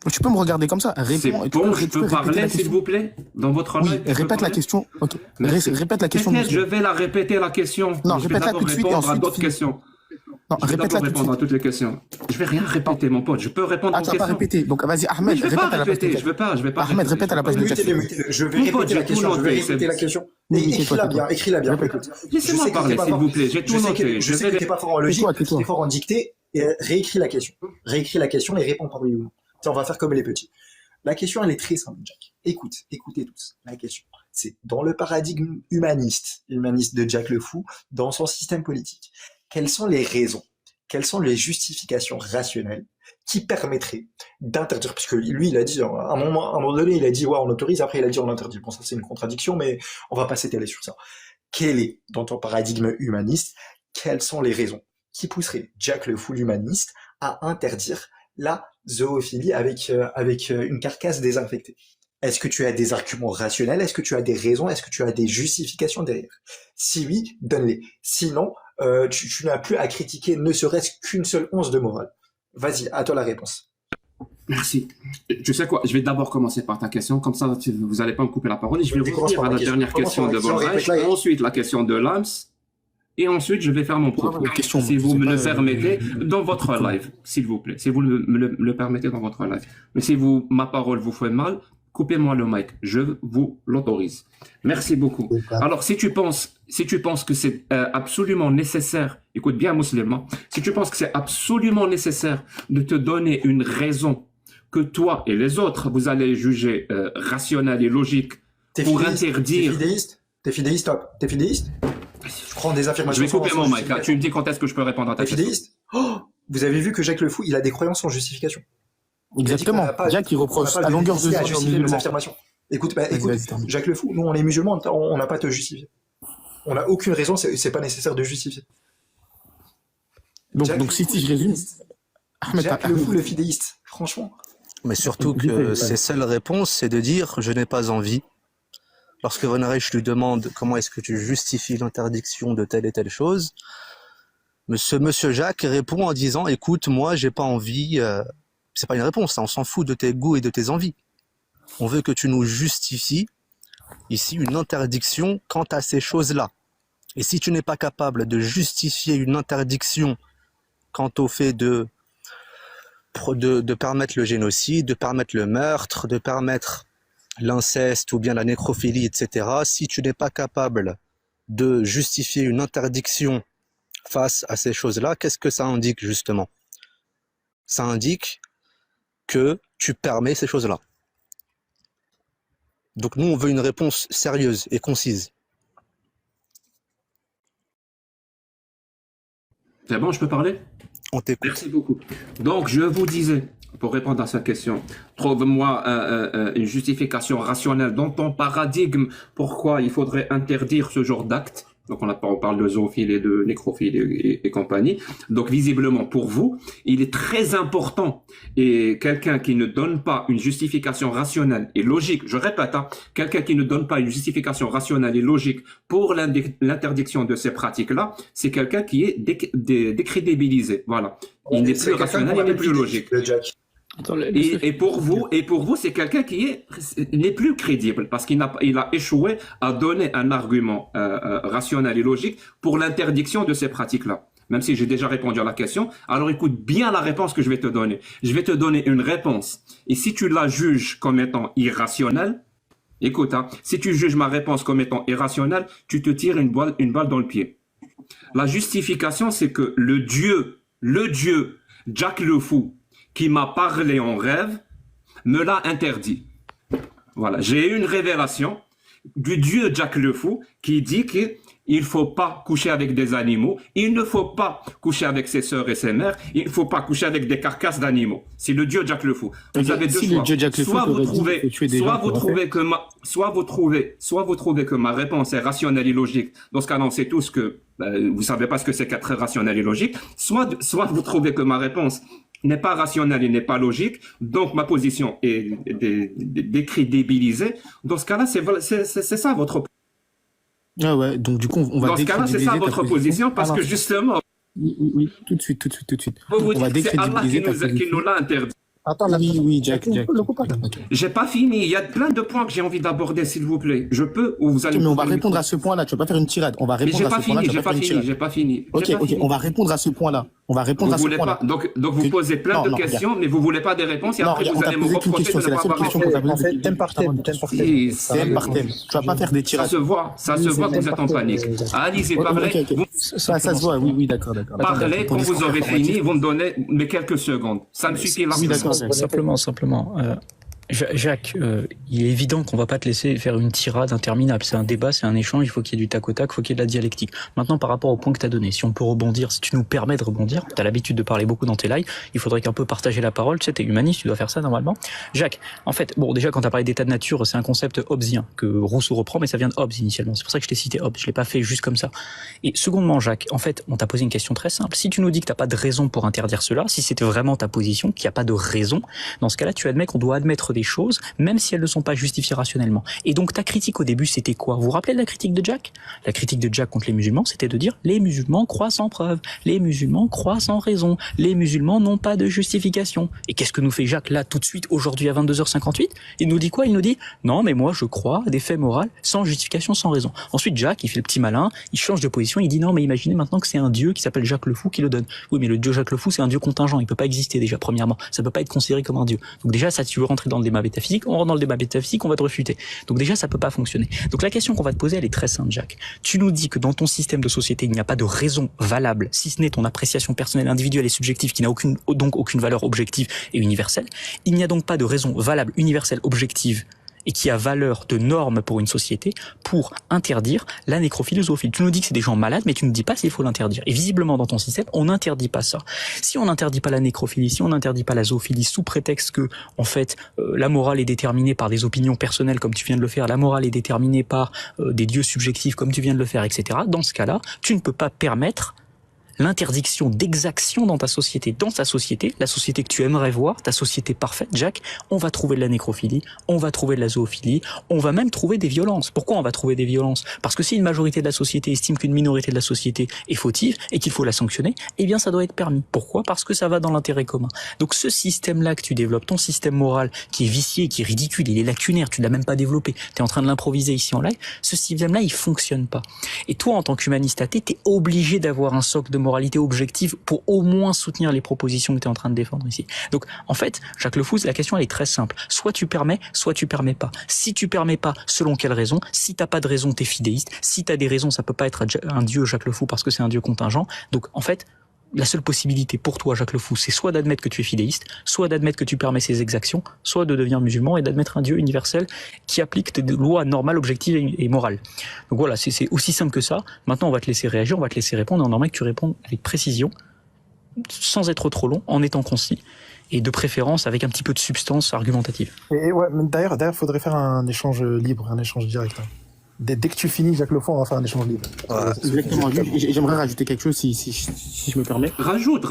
Tu peux me regarder comme ça. Je peux parler, s'il vous plaît, dans votre live. Répète la question. Ok. Répète la question. Je vais la répéter la question. Non, répète-la tout de suite et ensuite. À d'autres questions. Non, répète-la tout de suite. Répondre à toutes les questions. Je vais rien répéter, mon pote. Je peux répondre aux questions. Tu vas pas répéter. Donc vas-y, Ahmed, répète à la place de Jack. Je vais pas. Ahmed, répète à la place de Jack. Je vais répéter la question. Écris-la bien. Laissez-moi parler, s'il vous plaît. J'ai tout noté. Je sais que t'es pas fort en logique, t'es fort en dictée. Réécris la question. Réécris la question et réponds par oui ou non. On va faire comme les petits. La question, elle est très simple, Jack. Écoutez tous. La question, c'est dans le paradigme humaniste de Jack le Fou, dans son système politique, quelles sont les raisons, quelles sont les justifications rationnelles qui permettraient d'interdire, puisque lui, il a dit, à un moment donné, il a dit, ouais, on autorise, après il a dit, on interdit. Bon, ça, c'est une contradiction, mais on va pas s'étaler sur ça. Quel est, dans ton paradigme humaniste, quelles sont les raisons qui pousseraient Jack le Fou l'humaniste à interdire la zoophilie avec une carcasse désinfectée? Est-ce que tu as des arguments rationnels? Est-ce que tu as des raisons? Est-ce que tu as des justifications derrière? Si oui, donne-les. Sinon, tu n'as plus à critiquer ne serait-ce qu'une seule once de morale. Vas-y, à toi la réponse. Merci. Tu sais quoi, je vais d'abord commencer par ta question, comme ça vous n'allez pas me couper la parole, et je vais revenir à la dernière question de Borage, ensuite la question de Lams, et ensuite je vais faire mon propos. Si vous me le permettez, dans votre live, s'il vous plaît, si vous me le permettez dans votre live. Mais si ma parole vous fait mal, coupez-moi le mic, je vous l'autorise. Merci beaucoup. Alors, si tu penses que c'est absolument nécessaire, écoute bien, musulman, si tu penses que c'est absolument nécessaire de te donner une raison que toi et les autres, vous allez juger rationnelle et logique pour interdire... T'es fidéiste, top. T'es fidéiste? Je prends des affirmations... Je vais couper mon mic, tu me dis quand est-ce que je peux répondre à ta question. T'es fidéiste? Oh, vous avez vu que Jacques Le Fou, il a des croyances sans justification. Exactement. Jacques, il reproche à longueur de temps justifier nos affirmations. Écoute, Jacques Le Fou, nous on est musulmans, on n'a pas à te justifier. On n'a aucune raison, c'est pas nécessaire de justifier. Donc si je résume... Jacques Le Fou, le fidéiste, franchement. Mais surtout que ses seules réponses, c'est de dire « je n'ai pas envie ». Lorsque Von Reich lui demande comment est-ce que tu justifies l'interdiction de telle et telle chose, monsieur Jacques répond en disant « écoute, moi j'ai pas envie ». C'est pas une réponse, on s'en fout de tes goûts et de tes envies. On veut que tu nous justifies ici une interdiction quant à ces choses-là. Et si tu n'es pas capable de justifier une interdiction quant au fait de permettre le génocide, de permettre le meurtre, de permettre l'inceste ou bien la nécrophilie, etc., si tu n'es pas capable de justifier une interdiction face à ces choses-là, qu'est-ce que ça indique justement? Ça indique que tu permets ces choses-là. Donc nous, on veut une réponse sérieuse et concise. C'est bon, je peux parler? On t'écoute. Merci beaucoup. Donc, je vous disais, pour répondre à cette question, trouve-moi une justification rationnelle dans ton paradigme pourquoi il faudrait interdire ce genre d'actes. Donc, on parle de zoophilie et de nécrophilie et compagnie. Donc, visiblement, pour vous, il est très important. Et quelqu'un qui ne donne pas une justification rationnelle et logique, je répète, quelqu'un qui ne donne pas une justification rationnelle et logique pour l'interdiction de ces pratiques-là, c'est quelqu'un qui est décrédibilisé. Voilà. Il n'est plus rationnel, il n'est plus logique. Et pour vous, c'est quelqu'un qui n'est plus crédible parce qu'il a échoué à donner un argument rationnel et logique pour l'interdiction de ces pratiques-là. Même si j'ai déjà répondu à la question, alors écoute bien la réponse que je vais te donner. Je vais te donner une réponse. Et si tu la juges comme étant irrationnelle, écoute, si tu juges ma réponse comme étant irrationnelle, tu te tires une balle dans le pied. La justification, c'est que le dieu Jacques Le Fou, qui m'a parlé en rêve, me l'a interdit. Voilà, j'ai eu une révélation du dieu Jacques Le Fou qui dit qu'il ne faut pas coucher avec des animaux, il ne faut pas coucher avec ses sœurs et ses mères, il ne faut pas coucher avec des carcasses d'animaux. C'est le dieu Jacques Le Fou. Vous avez deux choix. Soit vous trouvez que ma réponse est rationnelle et logique. Dans ce cas-là, on sait tous que vous savez pas ce que c'est qu'être rationnel et logique. Soit vous trouvez que ma réponse n'est pas rationnelle et n'est pas logique, donc ma position est décrédibilisée. Dans ce cas-là, c'est ça votre... Ah ouais, donc du coup, on va... Dans ce cas-là, c'est ça votre position, parce que justement... Oui, tout de suite. Vous dites que c'est Allah qui nous l'a interdit. Attends, oui, Jack. J'ai pas fini. Il y a plein de points que j'ai envie d'aborder, s'il vous plaît. Je peux ou vous allez... Mais on va répondre à ce point-là. Tu vas pas faire une tirade. On va répondre à ce point-là. J'ai pas fini. Ok. On va répondre à ce point-là. Donc vous posez plein de questions, mais vous voulez pas des réponses et après vous allez me reprocher de ne pas avoir répondu. Thème par thème. Tu vas pas faire des tirades. Ça se voit que vous êtes en panique. Allez-y, parlez. Ça se voit, oui, d'accord. Parlez, quand vous aurez fini, vous me donnez mes quelques secondes. Ça me suffit là. Oui, d'accord. Simplement. Jacques, il est évident qu'on va pas te laisser faire une tirade interminable. C'est un débat, c'est un échange, il faut qu'il y ait du tac au tac, il faut qu'il y ait de la dialectique. Maintenant, par rapport au point que tu as donné, si on peut rebondir, si tu nous permets de rebondir, tu as l'habitude de parler beaucoup dans tes lives, il faudrait qu'un peu partager la parole, tu sais, t'es humaniste, tu dois faire ça normalement. Jacques, en fait, bon, déjà quand tu as parlé d'état de nature, c'est un concept hobbesien que Rousseau reprend, mais ça vient de Hobbes initialement. C'est pour ça que je t'ai cité Hobbes, je l'ai pas fait juste comme ça. Et secondement, Jacques, en fait, on t'a posé une question très simple. Si tu nous dis que t'as pas de raison pour interdire cela, si c'était vraiment ta position, qu'il n'y a pas de raison, dans ce cas-là, tu admets qu'on doit admettre des des choses, même si elles ne sont pas justifiées rationnellement. Et donc ta critique au début, c'était quoi? Vous vous rappelez de la critique de Jack? La critique de Jack contre les musulmans, c'était de dire les musulmans croient sans preuve, les musulmans croient sans raison, les musulmans n'ont pas de justification. Et qu'est-ce que nous fait Jack là tout de suite aujourd'hui à 22h58? Il nous dit quoi? Il nous dit non mais moi je crois à des faits moraux sans justification, sans raison. Ensuite Jack, il fait le petit malin, il change de position, il dit non mais imaginez maintenant que c'est un dieu qui s'appelle Jacques le Fou qui le donne. Oui mais le dieu Jacques le Fou c'est un dieu contingent, il peut pas exister déjà premièrement, ça peut pas être considéré comme un dieu. Donc déjà ça, tu veux rentrer dans le débat métaphysique, on rentre dans le débat métaphysique, on va te refuter. Donc déjà ça peut pas fonctionner. Donc la question qu'on va te poser elle est très simple Jack. Tu nous dis que dans ton système de société il n'y a pas de raison valable, si ce n'est ton appréciation personnelle, individuelle et subjective qui n'a donc aucune valeur objective et universelle. Il n'y a donc pas de raison valable, universelle, objective et qui a valeur de norme pour une société pour interdire la nécrophilie ou zoophilie. Tu nous dis que c'est des gens malades, mais tu ne dis pas s'il faut l'interdire. Et visiblement, dans ton système, on n'interdit pas ça. Si on n'interdit pas la nécrophilie, si on n'interdit pas la zoophilie sous prétexte que, en fait, la morale est déterminée par des opinions personnelles, comme tu viens de le faire, la morale est déterminée par des dieux subjectifs, comme tu viens de le faire, etc., dans ce cas-là, tu ne peux pas permettre l'interdiction d'exaction dans ta société. Dans ta société, la société que tu aimerais voir, ta société parfaite, Jack, on va trouver de la nécrophilie, on va trouver de la zoophilie, on va même trouver des violences. Pourquoi on va trouver des violences? Parce que si une majorité de la société estime qu'une minorité de la société est fautive et qu'il faut la sanctionner, eh bien ça doit être permis. Pourquoi? Parce que ça va dans l'intérêt commun. Donc ce système-là que tu développes, ton système moral qui est vicié, qui est ridicule, il est lacunaire, tu l'as même pas développé, tu es en train de l'improviser ici en live, ce système-là, il fonctionne pas. Et toi, en tant qu'humaniste athée, t'es obligé d'avoir un socle de moralité objective pour au moins soutenir les propositions que tu es en train de défendre ici. Donc, en fait, Jacques Le Fou, la question, elle est très simple. Soit tu permets pas. Si tu permets pas, selon quelle raison? Si t'as pas de raison, t'es fidéiste. Si t'as des raisons, ça peut pas être un dieu, Jacques Le Fou, parce que c'est un dieu contingent. Donc, en fait, la seule possibilité pour toi, Jacques Le Fou, c'est soit d'admettre que tu es fidéiste, soit d'admettre que tu permets ces exactions, soit de devenir musulman et d'admettre un Dieu universel qui applique des lois normales, objectives et morales. Donc voilà, c'est aussi simple que ça. Maintenant, on va te laisser réagir, on va te laisser répondre. On aimerait que tu répondes avec précision, sans être trop long, en étant concis, et de préférence avec un petit peu de substance argumentative. Et ouais, d'ailleurs, faudrait faire un échange libre, un échange direct. Hein. Dès que tu finis, Jacques Le Fou, on va faire un échange libre. Exactement. J'aimerais rajouter quelque chose si je me permets. Rajoute.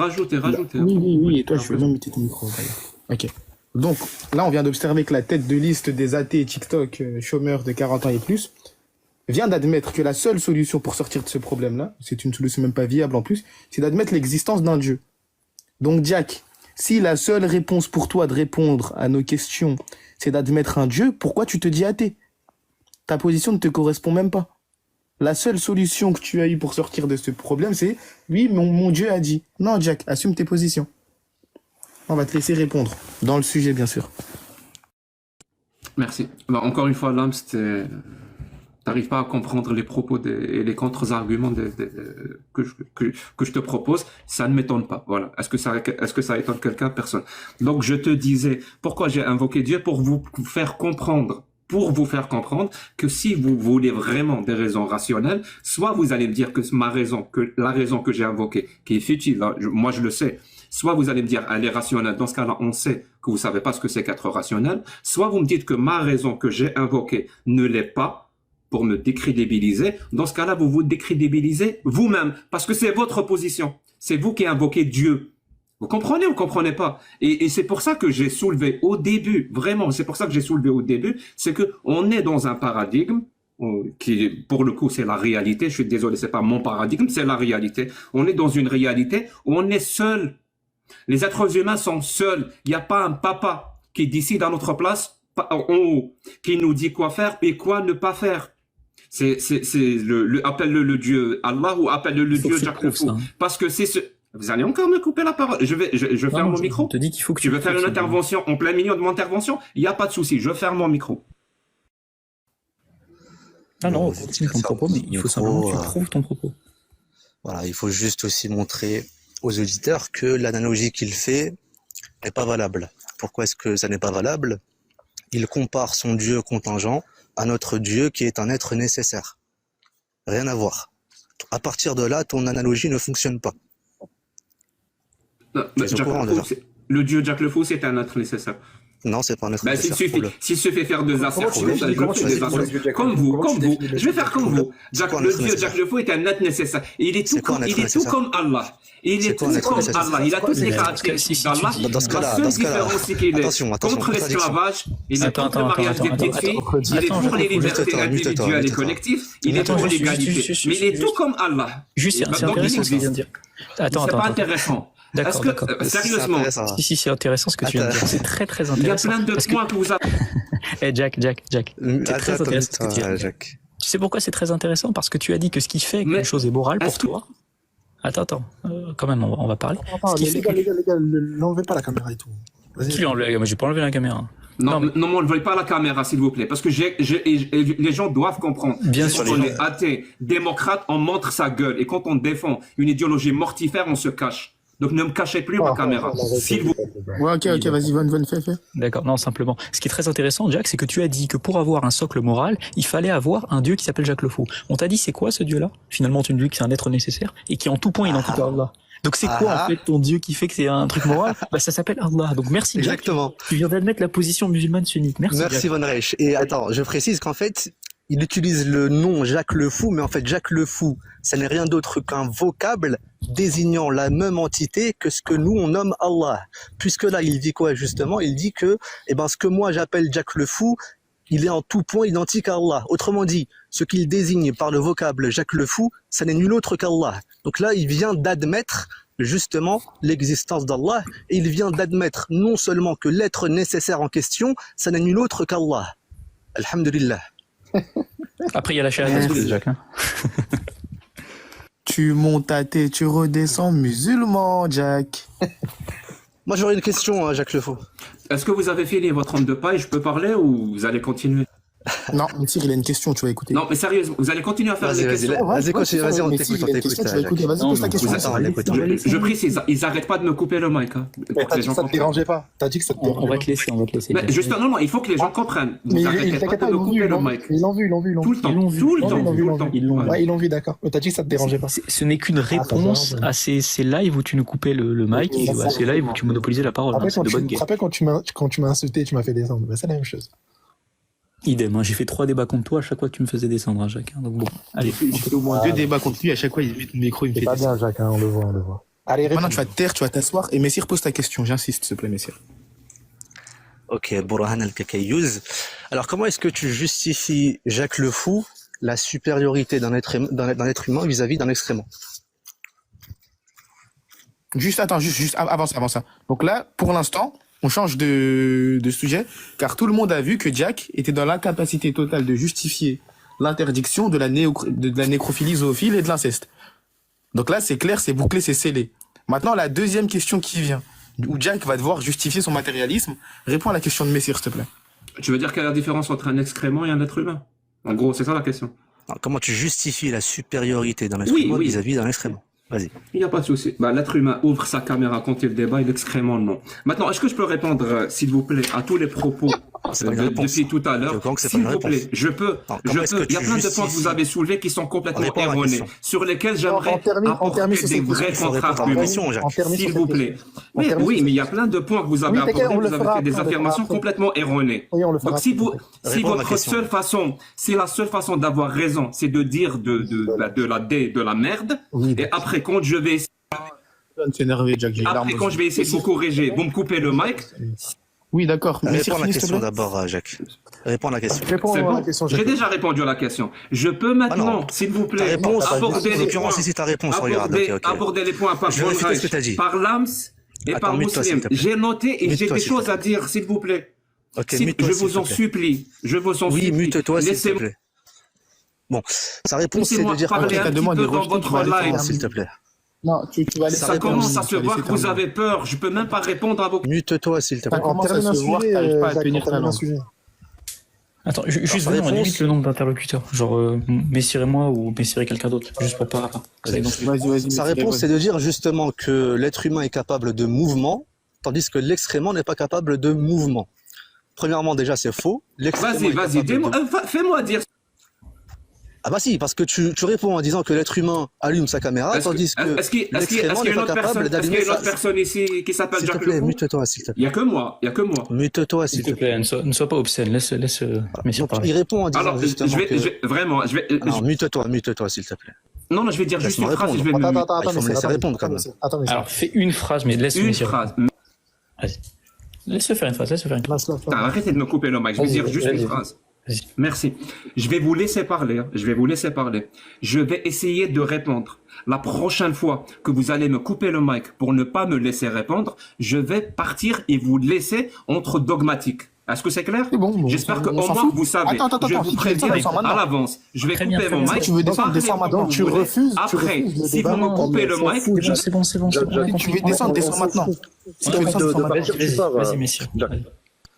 Oui. Et toi, je vais même muter ton micro. Ok. Donc, là, on vient d'observer que la tête de liste des athées TikTok chômeurs de 40 ans et plus vient d'admettre que la seule solution pour sortir de ce problème-là, c'est une solution même pas viable en plus, c'est d'admettre l'existence d'un Dieu. Donc, Jack, si la seule réponse pour toi de répondre à nos questions, c'est d'admettre un Dieu, pourquoi tu te dis athée? Ta position ne te correspond même pas. La seule solution que tu as eue pour sortir de ce problème, c'est oui, mon Dieu a dit. Non, Jack, assume tes positions. On va te laisser répondre. Dans le sujet, bien sûr. Merci. Encore une fois, Lams, t'arrives pas à comprendre les propos et les contre-arguments que je te propose. Ça ne m'étonne pas. Voilà. Est-ce que ça étonne quelqu'un? Personne. Donc, je te disais, pourquoi j'ai invoqué Dieu? Pour vous faire comprendre que si vous voulez vraiment des raisons rationnelles, soit vous allez me dire que la raison que j'ai invoquée, qui est futile, hein, moi je le sais, soit vous allez me dire elle est rationnelle, dans ce cas-là on sait que vous savez pas ce que c'est qu'être rationnel, soit vous me dites que ma raison que j'ai invoquée ne l'est pas, pour me décrédibiliser, dans ce cas-là vous vous décrédibilisez vous-même, parce que c'est votre position, c'est vous qui invoquez Dieu. Vous comprenez ou vous comprenez pas? Et c'est pour ça que j'ai soulevé au début, vraiment, c'est pour ça que j'ai soulevé au début, c'est que on est dans un paradigme qui, pour le coup, c'est la réalité. Je suis désolé, c'est pas mon paradigme, c'est la réalité. On est dans une réalité où on est seul. Les êtres humains sont seuls. Il n'y a pas un papa qui décide à notre place en haut, qui nous dit quoi faire et quoi ne pas faire. Appelle-le le Dieu Allah ou appelle-le le Dieu Jacques Le Fou. Parce que c'est ce... Vous allez encore me couper la parole. Je ferme mon micro. Je te dis qu'il faut que tu veux faire une intervention en plein milieu de mon intervention? Il n'y a pas de souci. Je ferme mon micro. Ah non, continue ton propos, mais il faut simplement que tu prouves ton propos. Voilà, il faut juste aussi montrer aux auditeurs que l'analogie qu'il fait n'est pas valable. Pourquoi est-ce que ça n'est pas valable? Il compare son Dieu contingent à notre Dieu qui est un être nécessaire. Rien à voir. À partir de là, ton analogie ne fonctionne pas. Le Dieu Jacques Le Fou, c'est un être nécessaire. Non, c'est pas un être Ben, s'il nécessaire. se fait faire des assertions, tu définis des assertions. Comme vous. Je vais faire comme vous. Jack le Fou est un être nécessaire. Il est tout comme Allah. Il est tout comme Allah. Il a toutes les caractéristiques d'Allah. La seule différence, c'est qu'il est contre l'esclavage, il est contre le mariage des petites filles, il est pour les libertés individuelles et collectives, il est pour l'égalité. Mais il est tout comme Allah. Juste, c'est intéressant ce qu'il vient de dire. C'est pas intéressant. Est-ce que, sérieusement, si, c'est intéressant ce que tu viens de dire. C'est très, très intéressant. Il y a plein de points que vous avez. Eh, Jack. C'est très intéressant ce que tu viens de dire. Tu sais pourquoi c'est très intéressant? Parce que tu as dit que ce qui fait qu'une chose est morale pour toi. Attends, quand même, on va parler. Les gars, l'enlevez pas la caméra et tout. Qui l'enlève? Moi, j'ai pas enlevé la caméra. Non, ne veuillez pas la caméra, s'il vous plaît, parce que les gens doivent comprendre. Bien sûr, on est athée, démocrate, on montre sa gueule, et quand on défend une idéologie mortifère, on se cache. Donc ne me cachez plus ma caméra, s'il vous plaît. Ouais, ok, vas-y, Von, fais. D'accord, non, simplement. Ce qui est très intéressant, Jack, c'est que tu as dit que pour avoir un socle moral, il fallait avoir un dieu qui s'appelle Jacques le Fou. On t'a dit c'est quoi ce dieu-là? Finalement, tu nous dis que c'est un être nécessaire et qui en tout point identique à Allah. Donc c'est quoi en fait ton dieu qui fait que c'est un truc moral? Bah ça s'appelle Allah. Donc merci Jack. Exactement. Tu viens d'admettre la position musulmane sunnite. Merci Jack. Von Reich. Et attends, je précise qu'en fait, il utilise le nom Jacques le Fou, mais en fait Jacques le Fou, ça n'est rien d'autre qu'un vocable désignant la même entité que ce que nous on nomme Allah. Puisque là, il dit quoi justement? Il dit que, ce que moi j'appelle Jacques le Fou, il est en tout point identique à Allah. Autrement dit, ce qu'il désigne par le vocable Jacques le Fou, ça n'est nul autre qu'Allah. Donc là, il vient d'admettre justement l'existence d'Allah, et il vient d'admettre non seulement que l'être nécessaire en question, ça n'est nul autre qu'Allah. Alhamdulillah. Après, il y a la shahada, Jack. Tu montes à thé, tu redescends musulman, Jack. Moi, j'aurais une question, Jacques le Fou. Est-ce que vous avez fini votre homme de paille? Je peux parler ou vous allez continuer? Non, Messire, il a une question, tu vas écouter. Non, mais sérieusement, vous allez continuer à faire des questions. Vas-y, continue, vas-y, on t'écoute. Vas-y, pose ta question. Je précise, ils n'arrêtent pas de me couper le mic. T'as dit que ça te dérangeait pas. T'as dit que ça te dérangeait pas. On va te laisser. Mais justement, non, il faut que les gens comprennent. Vous n'arrêtez pas de me couper le mic. Ils l'ont vu. Tout le temps. Ouais, ils l'ont vu, d'accord. Mais t'as dit que ça te dérangeait pas. Ce n'est qu'une réponse à ces lives où tu nous coupais le mic et à ces lives où tu monopolisais la parole. Après, quand tu m'as insulté, tu m'as fait descendre. C'est la même chose. Idem, j'ai fait 3 débats contre toi à chaque fois que tu me faisais descendre, Jacques. Donc bon, allez. J'ai fait au moins 2 débats contre lui, à chaque fois il met le micro, il me fait descendre. C'est pas bien, Jacques, on le voit. Allez, maintenant tu vas te taire, tu vas t'asseoir, et Messire, pose ta question, j'insiste, s'il te plaît, Messire. Ok, Bourhan al-Kakayouz. Alors, comment est-ce que tu justifies, Jacques le Fou, la supériorité d'un être humain vis-à-vis d'un excrément? Juste avant ça. Donc là, pour l'instant, on change de sujet, car tout le monde a vu que Jack était dans l'incapacité totale de justifier l'interdiction de la nécrophilie zoophile et de l'inceste. Donc là, c'est clair, c'est bouclé, c'est scellé. Maintenant, la deuxième question qui vient, où Jack va devoir justifier son matérialisme, réponds à la question de Messire, s'il te plaît. Tu veux dire quelle est la différence entre un excrément et un être humain? En gros, c'est ça la question. Alors, comment tu justifies la supériorité d'un être humain vis-à-vis d'un excrément? Vas-y. Il n'y a pas de souci. L'être humain ouvre sa caméra quand il débat et l'excrément non. Maintenant, est-ce que je peux répondre, s'il vous plaît, à tous les propos depuis tout à l'heure? S'il vous plaît, je peux. Il y a plein de points que vous avez soulevés qui sont complètement erronés, sur lesquels j'aimerais apporter des vrais contre-arguments. S'il vous plaît. Oui, mais il y a plein de points que vous avez apportés, vous avez fait des affirmations complètement erronées. Donc si votre seule façon, si la seule façon d'avoir raison, c'est de dire de la merde, et après quand je vais essayer de vous corriger, vous me coupez le mic. Oui, d'accord. Réponds à la question d'abord, Jacques. Réponds à la question. C'est bon. J'ai déjà répondu à la question. Je peux maintenant, s'il vous plaît, aborder les points par Lams et par Muslim. J'ai noté et j'ai des choses à dire, s'il vous plaît. Je vous en supplie. Oui, mute-toi, s'il te plaît. Bon, sa réponse, c'est de dire parler un petit peu dans votre live, s'il te plaît. Non, tu vas aller. Ça commence à se voir que vous avez peur. Je peux même pas répondre à vos. Mute-toi, s'il te plaît. Ça commence à se voir que t'arrives pas à tenir ta langue. Attends, juste vraiment, on limite le nombre d'interlocuteurs. Genre, Messire et moi ou Messire et quelqu'un d'autre. Juste pour pas. Vas-y. Sa réponse, c'est de dire justement que l'être humain est capable de mouvement, tandis que l'excrément n'est pas capable de mouvement. Premièrement, déjà, c'est faux. Vas-y, fais-moi dire. Ah bah si, parce que tu réponds en disant que l'être humain allume sa caméra, tandis que est-ce qu'il y a l'excrément une n'est pas autre capable personne, est-ce qu'il y d'allumer a une autre sa... personne ici qui s'appelle S'il te Jack plaît, Lecomte? mute-toi, s'il te Il y plaît. a que moi, il y a que moi. Mute-toi, S'il te plaît, ne sois pas obscène, laisse messieurs Donc, parler. il répond en disant Alors, justement vraiment, Alors, mute-toi, s'il te plaît. non, je vais dire juste Laisse-moi une phrase et je vais répondre. me... Attends, il faut me laisser répondre, quand même. Attends, mais Alors, fais une phrase, mais laisse Une messieurs. phrase. Vas-y. Laisse-le faire une phrase, laisse-le faire une phrase. Arrêtez de me couper le mic, je vais dire juste une phrase. Vas-y. Merci. Je vais vous laisser parler. Je vais vous laisser parler. Je vais essayer de répondre. La prochaine fois que vous allez me couper le mic pour ne pas me laisser répondre, je vais partir et vous laisser entre dogmatiques. Est-ce que c'est clair? Bon, J'espère qu'au on s'en moins fout. vous savez. Attends, je vous si tu veux préviens descendre, à l'avance. Je vais Très bien, couper très mon bien. mic. Si tu veux descendre, Parlez descends maintenant. quand Tu vous voulez. refuses Après, le si débat. vous me coupez le mic, C'est bon. Si tu veux descendre, descends maintenant. Si tu veux descendre, descends maintenant. Vas-y, messieurs. Vas-y.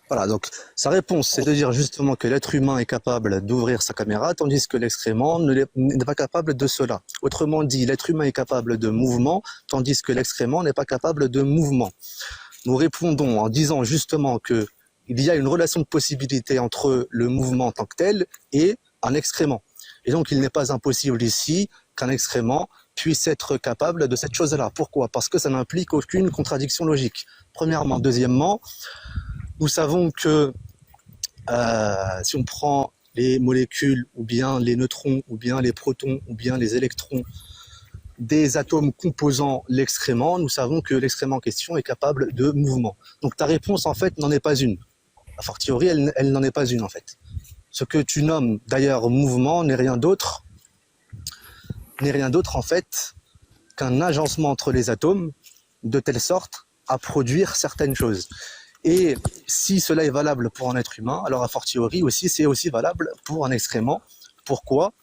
Voilà, donc sa réponse, c'est de dire justement que l'être humain est capable d'ouvrir sa caméra, tandis que l'excrément n'est pas capable de cela. Autrement dit, l'être humain est capable de mouvement, tandis que l'excrément n'est pas capable de mouvement. Nous répondons en disant justement que il y a une relation de possibilité entre le mouvement en tant que tel et un excrément. Et donc, il n'est pas impossible ici qu'un excrément puisse être capable de cette chose-là. Pourquoi? Parce que ça n'implique aucune contradiction logique. Premièrement. Deuxièmement, nous savons que si on prend les molécules, ou bien les neutrons, ou bien les protons, ou bien les électrons des atomes composant l'excrément, nous savons que l'excrément en question est capable de mouvement. Donc ta réponse, en fait, n'en est pas une. A fortiori, elle n'en est pas une, en fait. Ce que tu nommes, d'ailleurs, mouvement n'est rien d'autre, en fait, qu'un agencement entre les atomes, de telle sorte à produire certaines choses. Et si cela est valable pour un être humain, alors a fortiori aussi, c'est aussi valable pour un excrément. Pourquoi?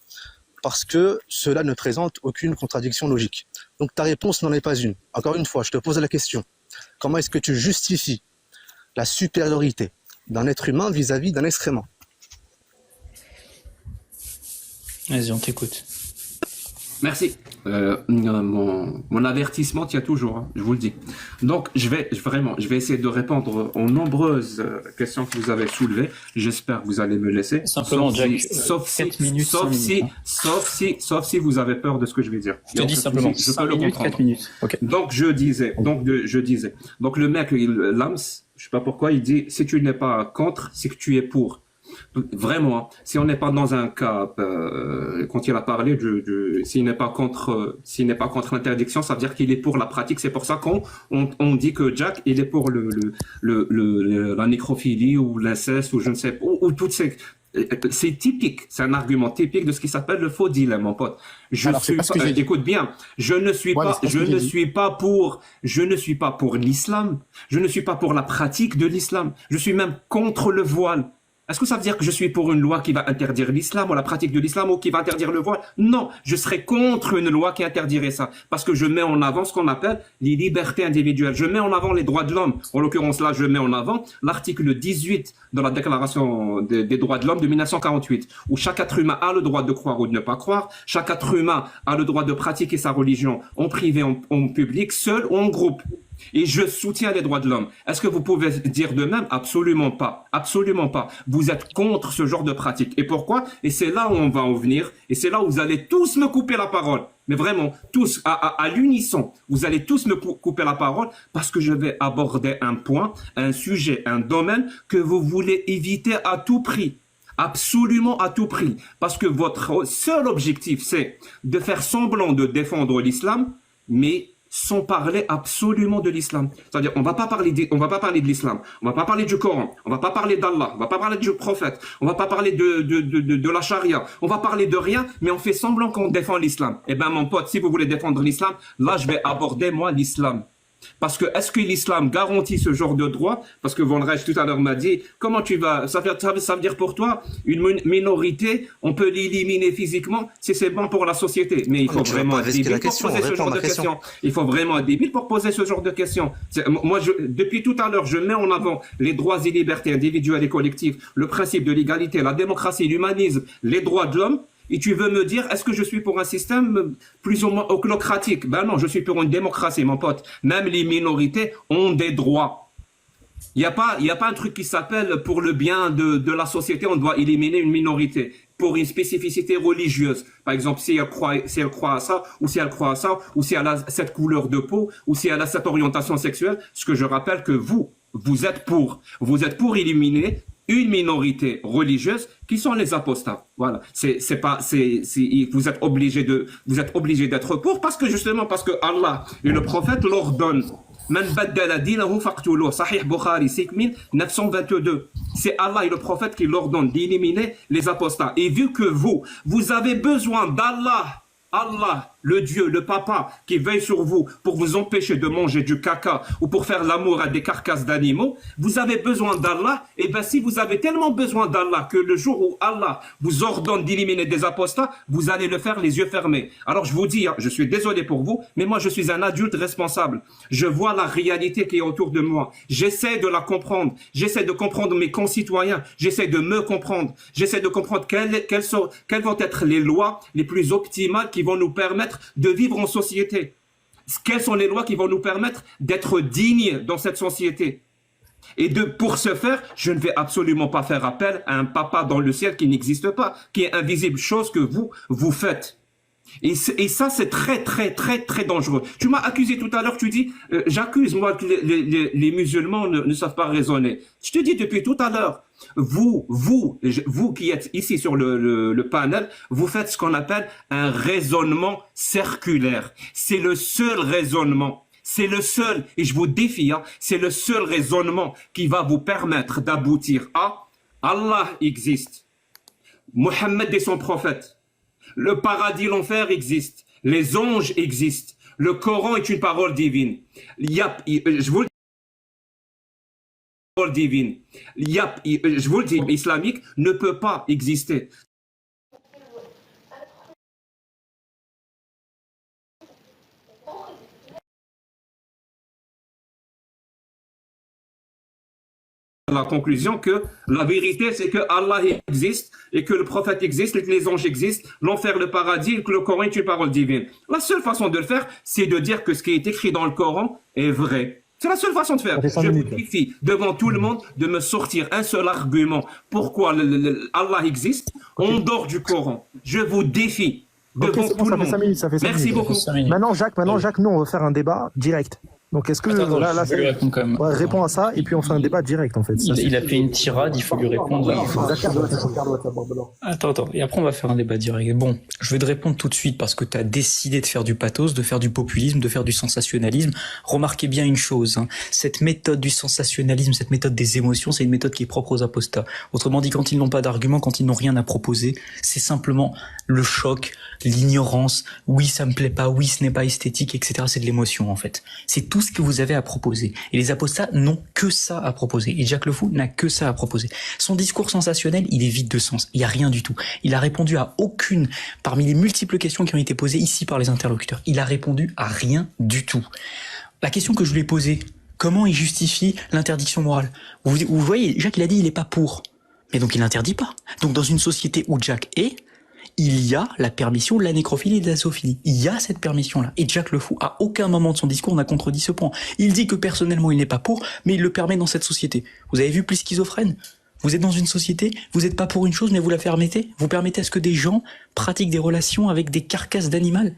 Parce que cela ne présente aucune contradiction logique. Donc ta réponse n'en est pas une. Encore une fois, je te pose la question. Comment est-ce que tu justifies la supériorité d'un être humain vis-à-vis d'un excrément? Vas-y, on t'écoute. Merci. Mon avertissement tient toujours, hein, je vous le dis. Donc, je vais essayer de répondre aux nombreuses questions que vous avez soulevées. J'espère que vous allez me laisser. Simplement, Jack, sauf 4 minutes, sauf si vous avez peur de ce que je vais dire. Je te dis simplement, je peux 5 le minutes, comprendre. 4 minutes. Okay. Donc, je disais. Donc, le mec, Lams, je sais pas pourquoi, il dit, si tu n'es pas contre, c'est que tu es pour. Vraiment, si on n'est pas dans un cas, quand il a parlé s'il n'est pas contre l'interdiction, ça veut dire qu'il est pour la pratique. C'est pour ça qu'on dit que Jack, il est pour la nécrophilie ou l'inceste ou je ne sais pas, ou toutes ces. C'est typique, c'est un argument typique de ce qui s'appelle le faux dilemme, mon pote. Écoute bien, je ne suis pas pour l'islam, je ne suis pas pour la pratique de l'islam, je suis même contre le voile. Est-ce que ça veut dire que je suis pour une loi qui va interdire l'islam ou la pratique de l'islam ou qui va interdire le voile? Non, je serais contre une loi qui interdirait ça parce que je mets en avant ce qu'on appelle les libertés individuelles. Je mets en avant les droits de l'homme. En l'occurrence là, je mets en avant l'article 18 de la Déclaration des droits de l'homme de 1948 où chaque être humain a le droit de croire ou de ne pas croire. Chaque être humain a le droit de pratiquer sa religion en privé, en public, seul ou en groupe. Et je soutiens les droits de l'homme. Est-ce que vous pouvez dire de même? Absolument pas. Absolument pas. Vous êtes contre ce genre de pratique. Et pourquoi? Et c'est là où on va en venir. Et c'est là où vous allez tous me couper la parole. Mais vraiment, tous, à l'unisson, vous allez tous me couper la parole parce que je vais aborder un point, un sujet, un domaine que vous voulez éviter à tout prix. Absolument à tout prix. Parce que votre seul objectif, c'est de faire semblant de défendre l'islam, mais sans parler absolument de l'islam. C'est-à-dire, on va pas parler de l'islam, on va pas parler du Coran, on va pas parler d'Allah, on va pas parler du prophète, on va pas parler de la charia, on va parler de rien, mais on fait semblant qu'on défend l'islam. Eh ben, mon pote, si vous voulez défendre l'islam, là, je vais aborder, moi, l'islam. Parce que, est-ce que l'islam garantit ce genre de droit? Parce que Von Reich tout à l'heure m'a dit, comment tu vas, ça veut dire pour toi, une minorité, on peut l'éliminer physiquement si c'est bon pour la société. Mais il faut vraiment être débile pour poser ce genre de questions. Il faut vraiment être débile pour poser ce genre de questions. Moi, depuis tout à l'heure, je mets en avant les droits et libertés individuelles et collectives, le principe de l'égalité, la démocratie, l'humanisme, les droits de l'homme. Et tu veux me dire, est-ce que je suis pour un système plus ou moins oclocratique? Ben non, je suis pour une démocratie, mon pote. Même les minorités ont des droits. Il y a pas un truc qui s'appelle pour le bien de la société, on doit éliminer une minorité pour une spécificité religieuse. Par exemple, si elle croit à ça, ou si elle croit à ça, ou si elle a cette couleur de peau, ou si elle a cette orientation sexuelle. Ce que je rappelle que vous êtes pour éliminer une minorité religieuse qui sont les apostats. Voilà. Vous êtes obligé d'être pour parce que Allah et le prophète l'ordonnent. Man baddala dinahu faqtuluh. Sahih Bukhari 5922. C'est Allah et le prophète qui l'ordonnent d'éliminer les apostats. Et vu que vous avez besoin d'Allah, Allah, le Dieu, le Papa, qui veille sur vous pour vous empêcher de manger du caca ou pour faire l'amour à des carcasses d'animaux, vous avez besoin d'Allah. Et bien, si vous avez tellement besoin d'Allah que le jour où Allah vous ordonne d'éliminer des apostats, vous allez le faire les yeux fermés. Alors, je vous dis, je suis désolé pour vous, mais moi, je suis un adulte responsable. Je vois la réalité qui est autour de moi. J'essaie de la comprendre. J'essaie de comprendre mes concitoyens. J'essaie de me comprendre. J'essaie de comprendre quelles vont être les lois les plus optimales qui vont nous permettre de vivre en société. Quelles sont les lois qui vont nous permettre d'être dignes dans cette société? Et pour ce faire, je ne vais absolument pas faire appel à un papa dans le ciel qui n'existe pas, qui est invisible, chose que vous faites. Et ça, c'est très, très, très, très dangereux. Tu m'as accusé tout à l'heure, tu dis, j'accuse moi que les musulmans ne savent pas raisonner. Je te dis depuis tout à l'heure, vous qui êtes ici sur le panel, vous faites ce qu'on appelle un raisonnement circulaire. C'est le seul raisonnement. C'est le seul, et je vous défie, c'est le seul raisonnement qui va vous permettre d'aboutir à Allah existe, Mohammed est son prophète. Le paradis, l'enfer existe. Les anges existent. Le Coran est une parole divine. Je vous le dis, islamique ne peut pas exister. La conclusion que la vérité, c'est que Allah existe et que le prophète existe, et que les anges existent, l'enfer, le paradis, et que le Coran est une parole divine. La seule façon de le faire, c'est de dire que ce qui est écrit dans le Coran est vrai. C'est la seule façon de faire. Je vous défie devant tout le monde de me sortir un seul argument pourquoi Allah existe en dehors du Coran. Je vous défie devant tout le monde. Merci beaucoup. Maintenant, Jacques, nous, on va faire un débat direct. Donc, est-ce que réponds à ça et puis on fait un débat direct en fait. Il a fait une tirade, il faut lui répondre. Attends, et après on va faire un débat direct. Bon, je vais te répondre tout de suite parce que tu as décidé de faire du pathos, de faire du populisme, de faire du sensationnalisme. Remarquez bien une chose, cette méthode du sensationnalisme, cette méthode des émotions, c'est une méthode qui est propre aux apostats. Autrement dit, quand ils n'ont pas d'argument, quand ils n'ont rien à proposer, c'est simplement le choc, l'ignorance, oui ça me plaît pas, oui ce n'est pas esthétique, etc. C'est de l'émotion en fait. C'est tout ce que vous avez à proposer. Et les apostats n'ont que ça à proposer. Et Jacques Le Fou n'a que ça à proposer. Son discours sensationnel, il est vide de sens. Il n'y a rien du tout. Il a répondu à aucune, parmi les multiples questions qui ont été posées ici par les interlocuteurs, il a répondu à rien du tout. La question que je lui ai posée, comment il justifie l'interdiction morale? Vous voyez, Jacques il a dit il n'est pas pour. Mais donc il n'interdit pas. Donc dans une société où Jacques est, il y a la permission de la nécrophilie et de la zoophilie. Il y a cette permission-là. Et Jacques Le Fou, à aucun moment de son discours, n'a contredit ce point. Il dit que personnellement, il n'est pas pour, mais il le permet dans cette société. Vous avez vu plus schizophrène? Vous êtes dans une société, vous n'êtes pas pour une chose, mais vous la permettez? Vous permettez à ce que des gens pratiquent des relations avec des carcasses d'animaux?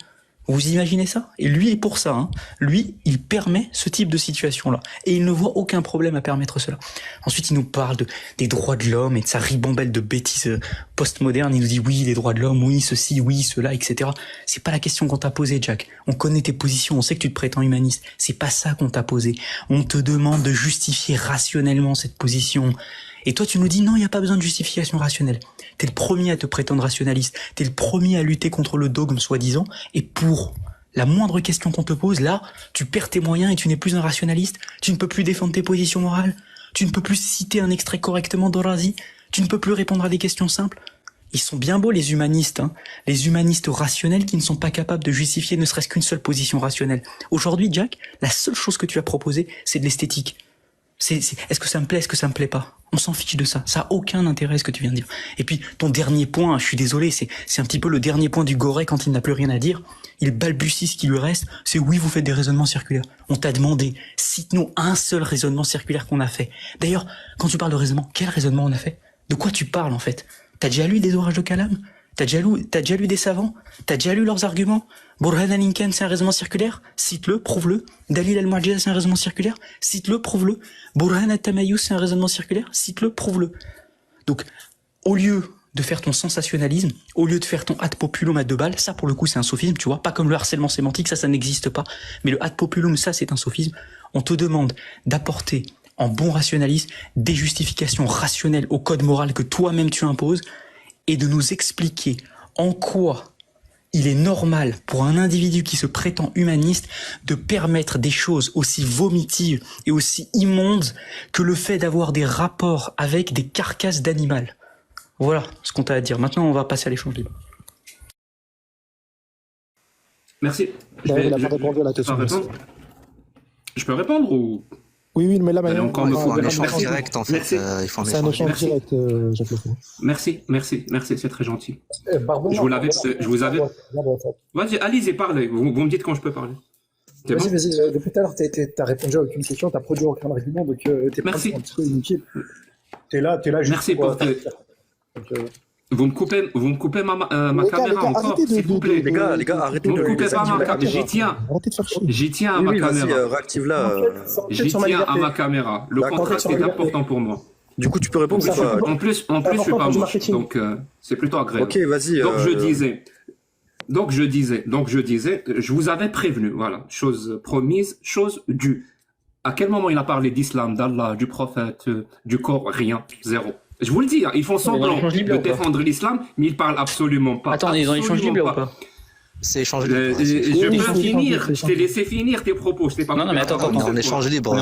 Vous imaginez ça? Et lui est pour ça. Lui, il permet ce type de situation-là. Et il ne voit aucun problème à permettre cela. Ensuite, il nous parle des droits de l'homme et de sa ribambelle de bêtises postmodernes. Il nous dit oui, les droits de l'homme, oui, ceci, oui, cela, etc. C'est pas la question qu'on t'a posée, Jack. On connaît tes positions, on sait que tu te prétends humaniste. C'est pas ça qu'on t'a posé. On te demande de justifier rationnellement cette position. Et toi, tu nous dis non, il n'y a pas besoin de justification rationnelle. T'es le premier à te prétendre rationaliste. T'es le premier à lutter contre le dogme, soi-disant. Et pour la moindre question qu'on te pose, là, tu perds tes moyens et tu n'es plus un rationaliste. Tu ne peux plus défendre tes positions morales. Tu ne peux plus citer un extrait correctement d'Horazi. Tu ne peux plus répondre à des questions simples. Ils sont bien beaux, les humanistes, les humanistes rationnels qui ne sont pas capables de justifier ne serait-ce qu'une seule position rationnelle. Aujourd'hui, Jack, la seule chose que tu as proposée, c'est de l'esthétique. Est-ce que ça me plaît, est-ce que ça me plaît pas? On s'en fiche de ça. Ça a aucun intérêt ce que tu viens de dire. Et puis, ton dernier point, je suis désolé, c'est un petit peu le dernier point du Goré quand il n'a plus rien à dire. Il balbutie ce qui lui reste. C'est oui, vous faites des raisonnements circulaires. On t'a demandé, cite-nous un seul raisonnement circulaire qu'on a fait. D'ailleurs, quand tu parles de raisonnement, quel raisonnement on a fait? De quoi tu parles, en fait? T'as déjà lu des orages de Kalam? T'as déjà lu des savants? T'as déjà lu leurs arguments? Burhan al-Inkan, c'est un raisonnement circulaire? Cite-le, prouve-le. Dalil al-Mu'jiza, c'est un raisonnement circulaire? Cite-le, prouve-le. Burhan al-Tamayyuz, c'est un raisonnement circulaire? Cite-le, prouve-le. Donc, au lieu de faire ton sensationnalisme, au lieu de faire ton ad populum à 2 balles, ça pour le coup c'est un sophisme, tu vois, pas comme le harcèlement sémantique, ça n'existe pas, mais le ad populum, ça c'est un sophisme. On te demande d'apporter en bon rationalisme des justifications rationnelles au code moral que toi-même tu imposes, et de nous expliquer en quoi il est normal pour un individu qui se prétend humaniste de permettre des choses aussi vomitives et aussi immondes que le fait d'avoir des rapports avec des carcasses d'animaux. Voilà ce qu'on t'a à dire. Maintenant, on va passer à l'échange libre. Merci. Il n'a pas répondu à la question. Je peux répondre ou... Oui, mais là, il faut un échange direct, en fait. Il faut un échange direct, Jacques Lefebvre. Merci, c'est très gentil. Je vous avais... Vas-y, allez-y, parlez. Vous me dites quand je peux parler. Vas-y. Depuis tout à l'heure, t'as répondu à aucune question, t'as produit aucun argument, donc t'es pas un petit peu inutile. T'es là juste merci pour... Vous me coupez ma caméra encore, s'il vous plaît. Les gars, arrêtez de... Vous ne coupez pas ma caméra. J'y tiens à ma caméra. Réactive-la. J'y tiens à ma caméra. Le contraste est important pour moi. Du coup, tu peux répondre ou pas? En plus, je suis pas moche, donc c'est plutôt agréable. Ok, vas-y. Donc je disais, je vous avais prévenu, voilà, chose promise, chose due. À quel moment il a parlé d'islam, d'Allah, du prophète, du corps? Rien, zéro. Je vous le dis, ils font semblant de défendre l'islam, mais ils parlent absolument pas. Attends, ils ont échange libre ou pas? C'est échange libre. Je peux finir, je t'ai laissé finir tes propos. Non, mais attends. On échange libre.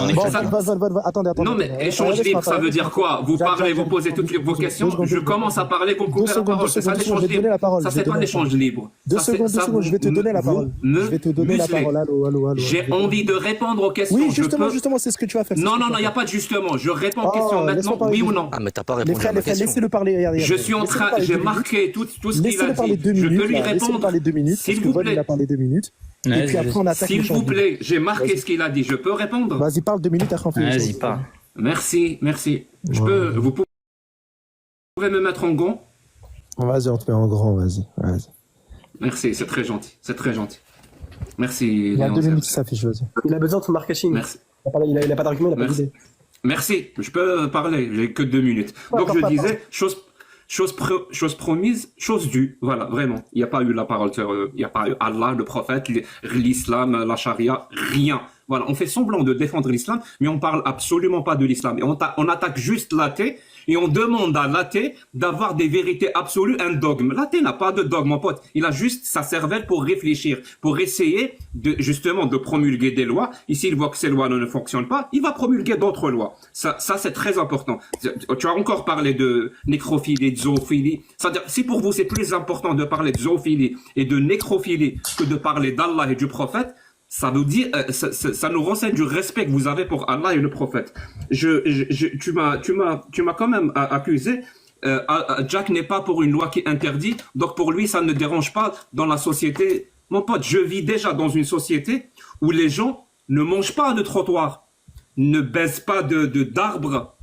Attendez. Non, mais échange libre, ça veut dire quoi? Vous parlez, vous posez toutes vos questions, je commence à parler, vous me coupez la parole. C'est ça l'échange libre. Ça, c'est pas l'échange libre. 2 secondes, je vais te donner la parole. Allô. J'ai envie de répondre aux questions. Oui, justement, c'est ce que tu vas faire. Non, il n'y a pas de justement. Je réponds aux questions maintenant, oui ou non? Ah, mais t'as pas répondu à ma question. Laissez-le parler. Je suis en train, j'ai marqué tout ce qu'il a dit. Je peux lui répondre. S'il vous plaît. Il a parlé 2 minutes. Et puis après, on attaque. S'il vous plaît, j'ai marqué ce qu'il a dit. Je peux répondre? Vas-y, parle 2 minutes, après on fait. Vas-y, parle. Merci. Vous pouvez me mettre en gant? Vas-y, on te met en grand, vas-y. Merci, c'est très gentil. Merci. Il y a 2 minutes qui s'affichent, vas-y. Il a besoin de son marketing. Merci. Il n'a pas d'argument, il n'a pas d'idée. Merci, je peux parler, j'ai que 2 minutes. Donc je disais, chose promise, chose due. Voilà, vraiment. Il n'y a pas eu la parole, il n'y a pas eu Allah, le prophète, l'islam, la charia, rien. Voilà, on fait semblant de défendre l'islam, mais on parle absolument pas de l'islam. Et on attaque juste l'athée, et on demande à l'athée d'avoir des vérités absolues, un dogme. L'athée n'a pas de dogme, mon pote. Il a juste sa cervelle pour réfléchir, pour essayer justement de promulguer des lois. Et s'il voit que ces lois ne fonctionnent pas, il va promulguer d'autres lois. Ça c'est très important. Tu as encore parlé de nécrophilie, de zoophilie. C'est-à-dire, si pour vous c'est plus important de parler de zoophilie et de nécrophilie que de parler d'Allah et du prophète, ça nous dit, ça nous renseigne du respect que vous avez pour Allah et le prophète. Tu m'as quand même accusé. Jack n'est pas pour une loi qui interdit, donc pour lui ça ne dérange pas dans la société. Mon pote, je vis déjà dans une société où les gens ne mangent pas de trottoir, ne baissent pas d'arbres.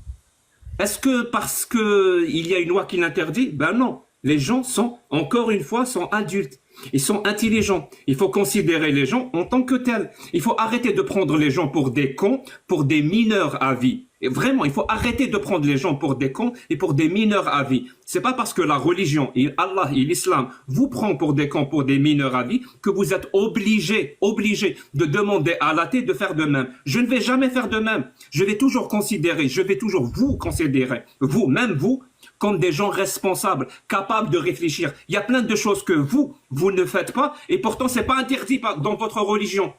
Est-ce que parce que il y a une loi qui l'interdit? Ben non. Les gens sont, encore une fois, sont adultes. Ils sont intelligents. Il faut considérer les gens en tant que tels. Il faut arrêter de prendre les gens pour des cons, pour des mineurs à vie. Et vraiment, il faut arrêter de prendre les gens pour des cons et pour des mineurs à vie. C'est pas parce que la religion et Allah et l'islam vous prend pour des cons, pour des mineurs à vie, que vous êtes obligés de demander à l'athée de faire de même. Je ne vais jamais faire de même. Je vais toujours vous considérer, vous, comme des gens responsables, capables de réfléchir. Il y a plein de choses que vous ne faites pas, et pourtant c'est pas interdit dans votre religion.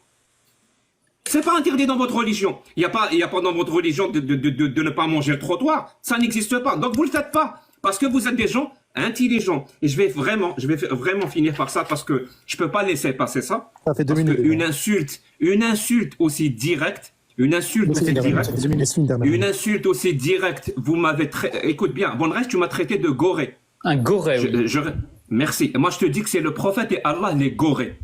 C'est pas interdit dans votre religion. Il y a pas dans votre religion de ne pas manger le trottoir. Ça n'existe pas. Donc vous le faites pas. Parce que vous êtes des gens intelligents. Et je vais vraiment finir par ça parce que je peux pas laisser passer ça. Ça fait 2 minutes. Une insulte aussi directe, Une insulte aussi directe. Laisse-le une dernière. Une insulte aussi directe. Vous m'avez écoute bien, bon, le reste, tu m'as traité de goré. Un goré, oui. Merci. Moi, je te dis que c'est le prophète et Allah les goré.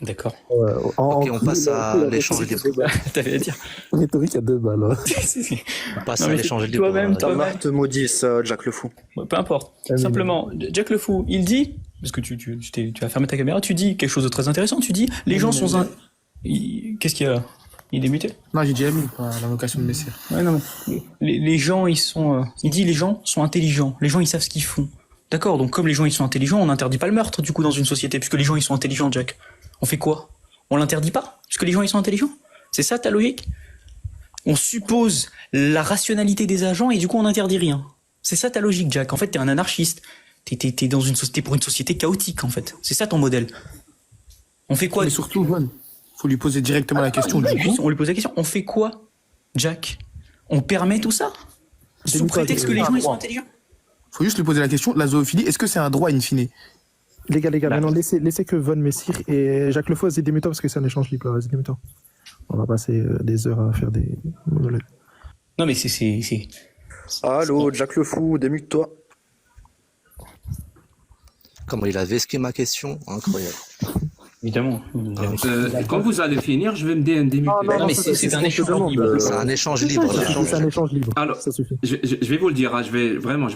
D'accord. Ok, on passe à l'échange libre. T'avais à dire. Rhétorique à 2 balles. On passe Non, à mais l'échange libre. toi-même, Tamar te maudisse, Jack le Fou. Peu importe. Simplement, Jack le Fou, il dit, parce que tu as fermé ta caméra, tu dis quelque chose de très intéressant. Tu dis, les gens sont Qu'est-ce qu'il y a là? Il est muté? Non, j'ai déjà mis l'invocation de Messire. Ouais, non, mais les gens, ils sont. Il dit, les gens sont intelligents. Les gens, ils savent ce qu'ils font. D'accord. Donc, comme les gens, ils sont intelligents, on n'interdit pas le meurtre du coup dans une société, puisque les gens, ils sont intelligents, Jack. On fait quoi? On l'interdit pas, puisque les gens, ils sont intelligents. C'est ça ta logique? On suppose la rationalité des agents et du coup, on n'interdit rien. C'est ça ta logique, Jack. En fait, t'es un anarchiste. T'es dans une société pour une société chaotique, en fait. C'est ça ton modèle. On fait quoi? Mais surtout, Von, faut lui poser directement la question. Du coup, on lui pose la question. On fait quoi, Jack? On permet tout ça? Sous prétexte que les gens, ils sont intelligents? Faut juste lui poser la question. La zoophilie, est-ce que c'est un droit in fine? Les gars, maintenant laissez que Von Messire et Jacques Le Faux, vas-y, démute-toi parce que c'est un échange libre. Vas-y, démute-toi. On va passer des heures à faire des monologues. Non, mais c'est... Allô, Jack le Fou, démute-toi. Comment il avait esquivé ma question, incroyable. Évidemment. Quand vous allez finir, je vais me démuter. Non, mais c'est un échange libre. C'est un échange libre. C'est un échange libre. Alors, ça suffit. je vais vous le dire, hein, je vais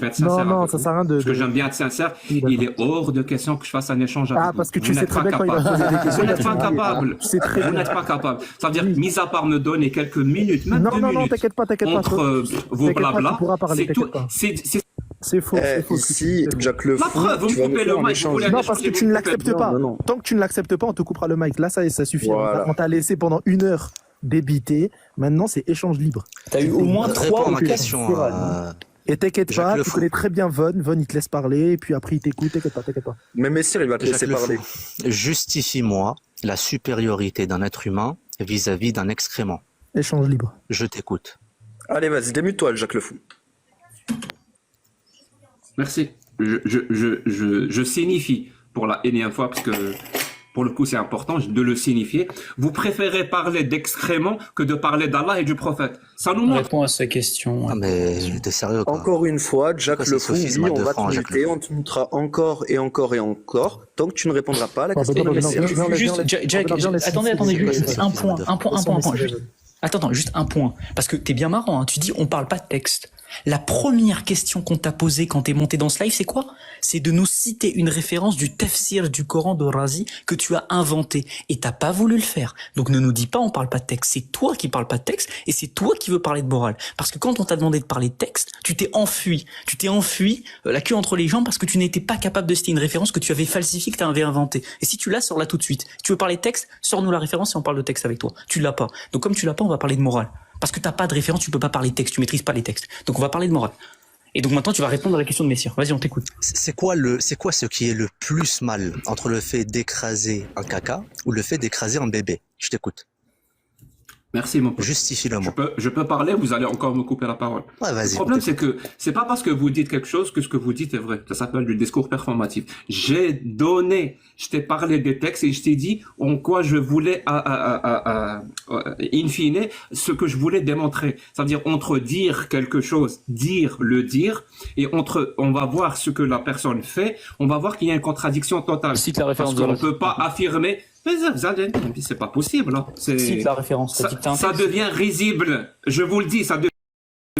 être sincère. Non, ça sert à rien de. Parce que j'aime bien être sincère. Oui, il est hors de question que je fasse un échange avec vous. Parce que tu Vous sais n'êtes très pas bien quand il va capable. poser des questions. Vous n'êtes pas capable. Vous n'êtes pas capable. Ça veut dire, mis à part me donner quelques minutes, même 2 minutes. Non, t'inquiète pas. Entre vos blabla, c'est tout. C'est faux. Ici, Jack le Ma Fou. preuve, vous me coupez le mic. Non, parce que tu ne l'acceptes pas. Tant que tu ne l'acceptes pas, on te coupera le mic. Là, ça suffit. Voilà. On t'a laissé pendant 1 heure débiter. Maintenant, c'est échange libre. T'as eu au moins 3 ou 4 questions. Et t'inquiète pas, tu connais très bien Von. Von, il te laisse parler. Et puis après, il t'écoute. T'inquiète pas. Mais Messire, il va te laisser parler. Justifie-moi la supériorité d'un être humain vis-à-vis d'un excrément. Échange libre. Je t'écoute. Allez, vas-y, démute-toi, Jack le Fou. Merci. Je signifie pour la énième fois, parce que pour le coup c'est important de le signifier. Vous préférez parler d'excréments que de parler d'Allah et du prophète. Ça nous montre. Réponds à sa question. Ah, mais t'es sérieux, quoi. Encore une fois, Jack le Fou dit on va te muter, on te mutera encore et encore et encore, tant que tu ne répondras pas à la question. Juste, Jack, attendez, juste un point. Attends, juste un point. Parce que t'es bien marrant, hein. Tu dis on parle pas de texte. La première question qu'on t'a posée quand t'es monté dans ce live, c'est quoi? C'est de nous citer une référence du tafsir du Coran de Razi que tu as inventé. Et t'as pas voulu le faire. Donc ne nous dis pas on parle pas de texte. C'est toi qui parles pas de texte et c'est toi qui veux parler de morale. Parce que quand on t'a demandé de parler de texte, tu t'es enfui. La queue entre les jambes parce que tu n'étais pas capable de citer une référence que tu avais falsifiée, que tu avais inventée. Et si tu l'as, sors-la tout de suite. Si tu veux parler de texte, sors-nous la référence et on parle de texte avec toi. Tu l'as pas. Donc comme tu l'as pas, on va parler de morale. Parce que t'as pas de référence, tu peux pas parler de texte, tu maîtrises pas les textes. Donc on va parler de morale. Et donc maintenant tu vas répondre à la question de Messire. Vas-y, on t'écoute. C'est quoi ce qui est le plus mal entre le fait d'écraser un caca ou le fait d'écraser un bébé? Je t'écoute. Merci mon pote. Justifie-le-moi. Je peux parler, vous allez encore me couper la parole. Ouais, vas-y. Le problème, c'est que c'est pas parce que vous dites quelque chose que ce que vous dites est vrai. Ça s'appelle du discours performatif. Je t'ai parlé des textes et je t'ai dit en quoi je voulais, in fine, ce que je voulais démontrer. C'est-à-dire entre dire quelque chose, le dire, et on va voir ce que la personne fait, on va voir qu'il y a une contradiction totale. Cite la référence. Parce qu'on ne peut pas affirmer. Mais c'est pas possible, là. Cite la référence. Ça devient risible. Je vous le dis, ça devient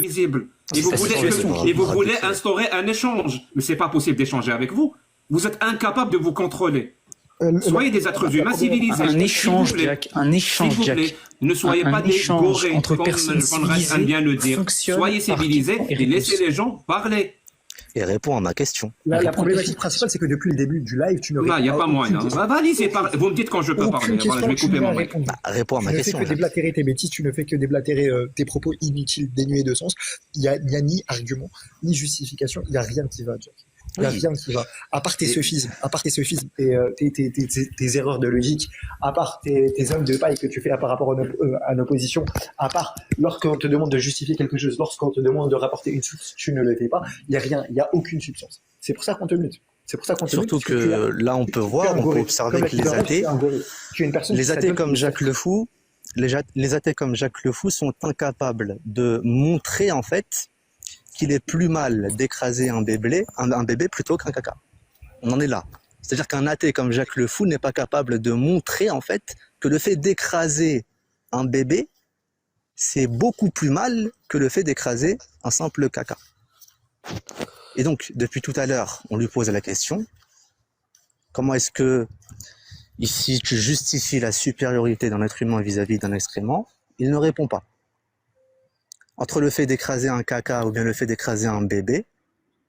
risible. Et vous voulez instaurer un échange. Mais c'est pas possible d'échanger avec vous. Vous êtes incapable de vous contrôler. Soyez des êtres humains civilisés. Un échange, Jack. Un échange, Jack. Ne soyez pas des gorés, entre comme personnes civilisées aime bien le dire. Soyez civilisés et laissez les gens parler. Et réponds à ma question. La problématique principale, c'est que depuis le début du live, tu ne réponds pas. Il n'y a pas moyen. Vous me dites quand je peux parler. Voilà, je vais couper mon mic. Réponds à ma question. Tu ne fais que déblatérer tes bêtises, tu ne fais que déblatérer tes propos inutiles, dénués de sens. Il n'y a ni argument, ni justification, il n'y a rien qui va, Jack. Il n'y a rien qui va. À part tes sophismes, et tes erreurs de logique, à part tes hommes de paille que tu fais par rapport à une opposition, à part lorsqu'on te demande de justifier quelque chose, lorsqu'on te demande de rapporter une source, tu ne le fais pas, il n'y a rien, il n'y a aucune substance. C'est pour ça qu'on te mute. Surtout que là, on peut voir, on peut observer que les athées comme Jacques Le Fou, les athées comme Jacques Le Fou sont incapables de montrer en fait qu'il est plus mal d'écraser un bébé plutôt qu'un caca. On en est là. C'est-à-dire qu'un athée comme Jacques Le Fou n'est pas capable de montrer en fait que le fait d'écraser un bébé, c'est beaucoup plus mal que le fait d'écraser un simple caca. Et donc, depuis tout à l'heure, on lui pose la question, comment est-ce que, ici, tu justifies la supériorité d'un être humain vis-à-vis d'un excrément? Il ne répond pas. Entre le fait d'écraser un caca ou bien le fait d'écraser un bébé,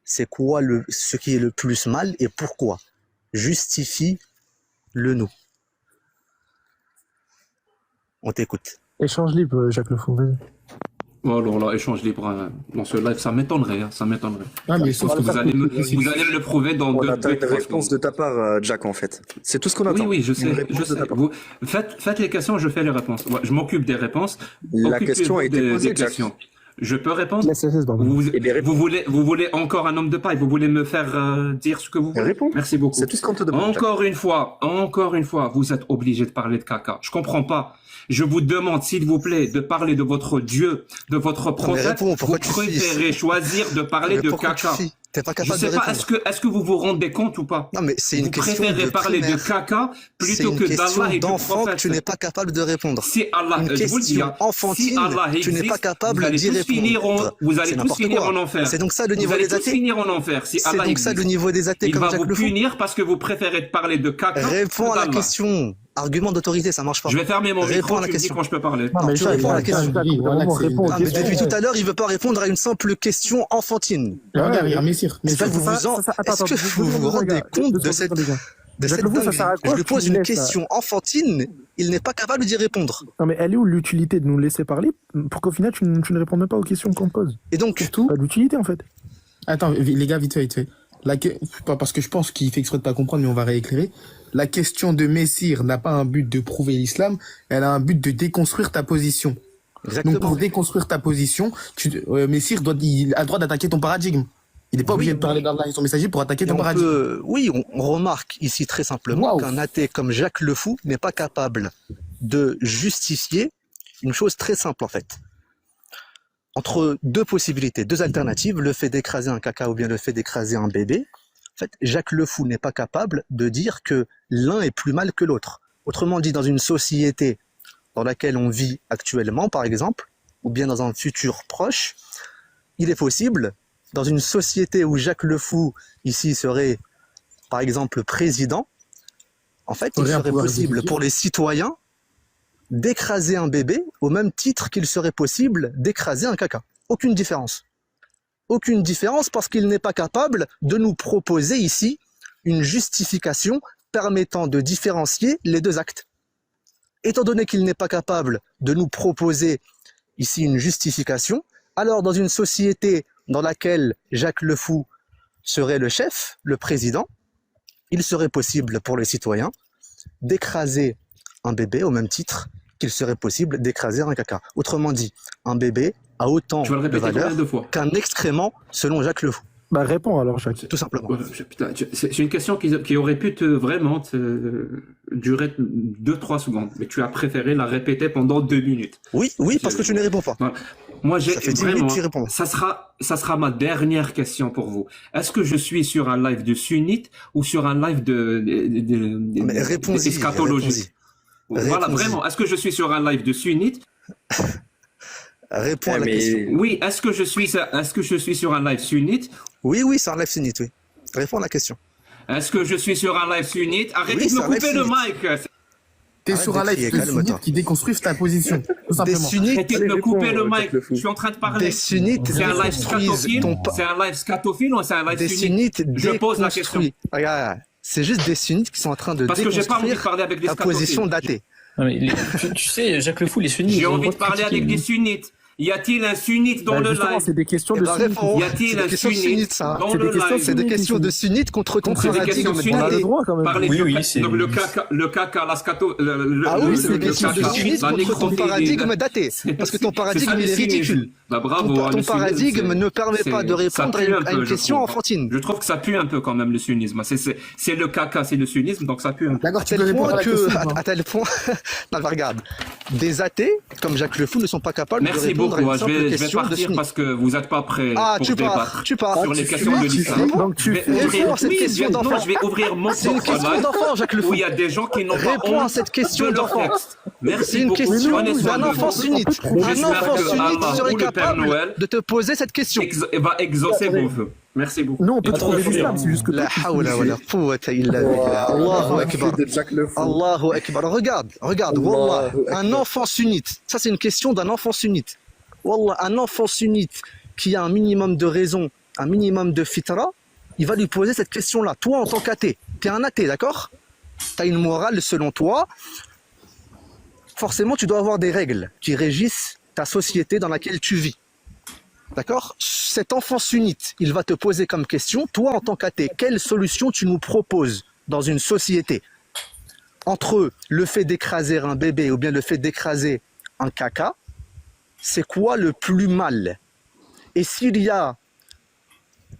c'est quoi ce qui est le plus mal et pourquoi? Justifie-le nous. On t'écoute. Échange libre, Jacques Le Fou, vas-y. Oh, alors là, échange libre dans ce live, ça m'étonnerait, ça m'étonnerait. Ah, mais sauf que vous allez me le prouver dans On deux attend une réponse secondes. de ta part, Jack, en fait. C'est tout ce qu'on attend. Oui, je sais. Une Je sais. Vous faites les questions, je fais les réponses. Ouais, je m'occupe des réponses. La question a été posée, Jack. questions. Je peux répondre? Vous Vous voulez encore un homme de paille? Vous voulez me faire dire ce que vous voulez? Réponds. Merci beaucoup. C'est tout ce qu'on te demande. Encore une fois, vous êtes obligé de parler de caca. Je comprends pas. Je vous demande, s'il vous plaît, de parler de votre Dieu, de votre prophète. Vous préférez choisir de parler de caca. T'es pas capable je sais de pas, répondre. est-ce que vous vous rendez compte ou pas? Non, mais c'est une question préférez de parler primaire. de caca plutôt que d'Allah et du d'enfant que prophète. tu n'es pas capable de répondre. Si Allah, Une je vous le dis, question enfantine, si Allah tu n'es existe, pas capable vous allez d'y tous finir répondre. vous allez C'est tous n'importe finir quoi. en enfer. C'est donc ça le Vous niveau allez des tous athées. finir en enfer si C'est Allah donc ça existe. le niveau des athées Il comme va Jacques vous Le Fou. punir parce que vous préférez parler de caca. Réponds que à la d'Allah. question. Argument d'autorité, ça marche pas. Je vais fermer mon Réponds micro, à la tu me dis question. quand je peux parler. Non, tu réponds à la question. Réponds Mais depuis tout à l'heure, il veut pas répondre à une simple question enfantine. Regarde, Messire. Est-ce que vous vous rendez compte de cette dinguerie? Je lui pose une question enfantine, il n'est pas capable d'y répondre. Non, mais elle est où l'utilité de nous laisser parler pour qu'au final, tu ne répondes même pas aux questions qu'on te pose? Et donc, pas d'utilité, en fait. Attends, les gars, vite fait. Pas parce que je pense qu'il fait exprès de pas comprendre, mais on va rééclairer. La question de Messire n'a pas un but de prouver l'islam, elle a un but de déconstruire ta position. Exactement. Donc pour déconstruire ta position, Messire il a le droit d'attaquer ton paradigme. Il n'est pas obligé de parler d'Allah et son messager pour attaquer ton paradigme. Oui, on remarque ici très simplement qu'un athée comme Jacques Le Fou n'est pas capable de justifier une chose très simple en fait. Entre deux possibilités, deux alternatives, le fait d'écraser un caca ou bien le fait d'écraser un bébé, en fait, Jacques Le Fou n'est pas capable de dire que l'un est plus mal que l'autre. Autrement dit, dans une société dans laquelle on vit actuellement, par exemple, ou bien dans un futur proche, il est possible, dans une société où Jacques Le Fou, ici, serait, par exemple, président, en fait, il serait possible pour les citoyens d'écraser un bébé au même titre qu'il serait possible d'écraser un caca. Aucune différence. Aucune différence parce qu'il n'est pas capable de nous proposer ici une justification permettant de différencier les deux actes. Étant donné qu'il n'est pas capable de nous proposer ici une justification, alors dans une société dans laquelle Jacques Le Fou serait le chef, le président, il serait possible pour les citoyens d'écraser un bébé au même titre qu'il serait possible d'écraser un caca. Autrement dit, un bébé a autant de valeur qu'un excrément selon Jacques Le Fou. Bah réponds alors, Jacques. Tout simplement. Putain, c'est une question qui aurait pu vraiment durer 2-3 secondes, mais tu as préféré la répéter pendant 2 minutes. Oui, parce que tu ne réponds pas. Moi, j'ai ça fait 10 vraiment, minutes, tu réponds. ça sera ma dernière question pour vous. Est-ce que je suis sur un live de sunnite ou sur un live d'eschatologie? Voilà, vraiment. Est-ce que je suis sur un live de sunnite? Réponds à la question. Oui, est-ce que je suis sur un live sunnite? Oui, c'est un live sunnite, oui. Réponds à la question. Est-ce que je suis sur un live sunnite? Arrêtez de me couper le mic. T'es sur un live sunnite qui déconstruit ta position, tout simplement. Arrêtez de me couper le mic. Je suis en train de parler. Des sunnites, c'est un live scatophile. C'est un live scatophile ou c'est un live sunnite? Je pose la question. Regarde, c'est juste des sunnites qui sont en train de déconstruire j'ai pas envie de parler avec ta position d'athée. Tu sais, Jacques Le Fou, les sunnites. J'ai envie de parler avec des sunnites. Y a-t-il un sunnite dans le Justement, live? c'est des questions Eh de ben, sunnite. réponds. Y a-t-il C'est des un questions sunnite sunnites, ça. dans C'est le des questions live? C'est des sunnites, questions ici. de sunnites contre C'est des questions paradigme. On a le sunnites. droit quand même. Parler Oui, du oui, ca- c'est- donc le caca, la scato, Ah oui, c'est des le questions de caca, sunnites la contre ton nécrophilie. paradigme daté. Parce que ton C'est ça, paradigme, le il est cynisme. ridicule. Bah, bravo, hein, Ton le paradigme cynisme, ne permet pas de ça répondre pue un à peu, une je question trouve. enfantine. Je trouve que ça pue un peu quand même le sunnisme. C'est le caca, c'est le sunnisme, donc ça pue un peu. D'accord, À tu tel peux répondre point à la que, question. à tel point, non, mais regarde, des athées comme Jacques Le Fou ne sont pas capables de Merci répondre beaucoup. à une simple Je vais question de partir sunnites. parce que vous n'êtes pas prêts Ah, pour tu débattre pars, tu pars. sur les questions de l'islam. Donc Je tu vais fuis. ouvrir, Réponds à cette question d'enfant. non, je vais ouvrir mon C'est une propre question live d'enfant, Jacques Le Fou. où il y a des gens qui n'ont pas Réponds à honte cette question de leur d'enfant. texte. C'est Merci une beaucoup. question Prenez soin d'un de enfant vous. sunnite. Un J'espère enfant que sunnite Allah serait ou le Père capable Noël de te poser cette question. va exaucer vos vœux. Merci beaucoup. Nous, on peut trouver l'islam, c'est juste que La hawla wa la quwwata illa billah. Allahu akbar. de Jack Le Fou. Allahu akbar. Regarde, wallah, un enfant sunnite. Ça, c'est une question d'un enfant sunnite. Wallah, un enfant sunnite qui a un minimum de raison, un minimum de fitra, il va lui poser cette question-là. Toi, en tant qu'athée, t'es un athée, d'accord? T'as une morale selon toi. Forcément, tu dois avoir des règles qui régissent ta société dans laquelle tu vis. D'accord? Cet enfant sunnite, il va te poser comme question, toi en tant qu'athée, quelle solution tu nous proposes dans une société entre le fait d'écraser un bébé ou bien le fait d'écraser un caca? C'est quoi le plus mal? Et s'il y a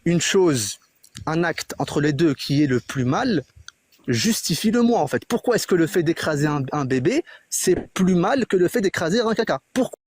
une chose, un acte entre les deux qui est le plus mal, justifie-le-moi en fait. Pourquoi est-ce que le fait d'écraser un bébé, c'est plus mal que le fait d'écraser un caca? Pourquoi?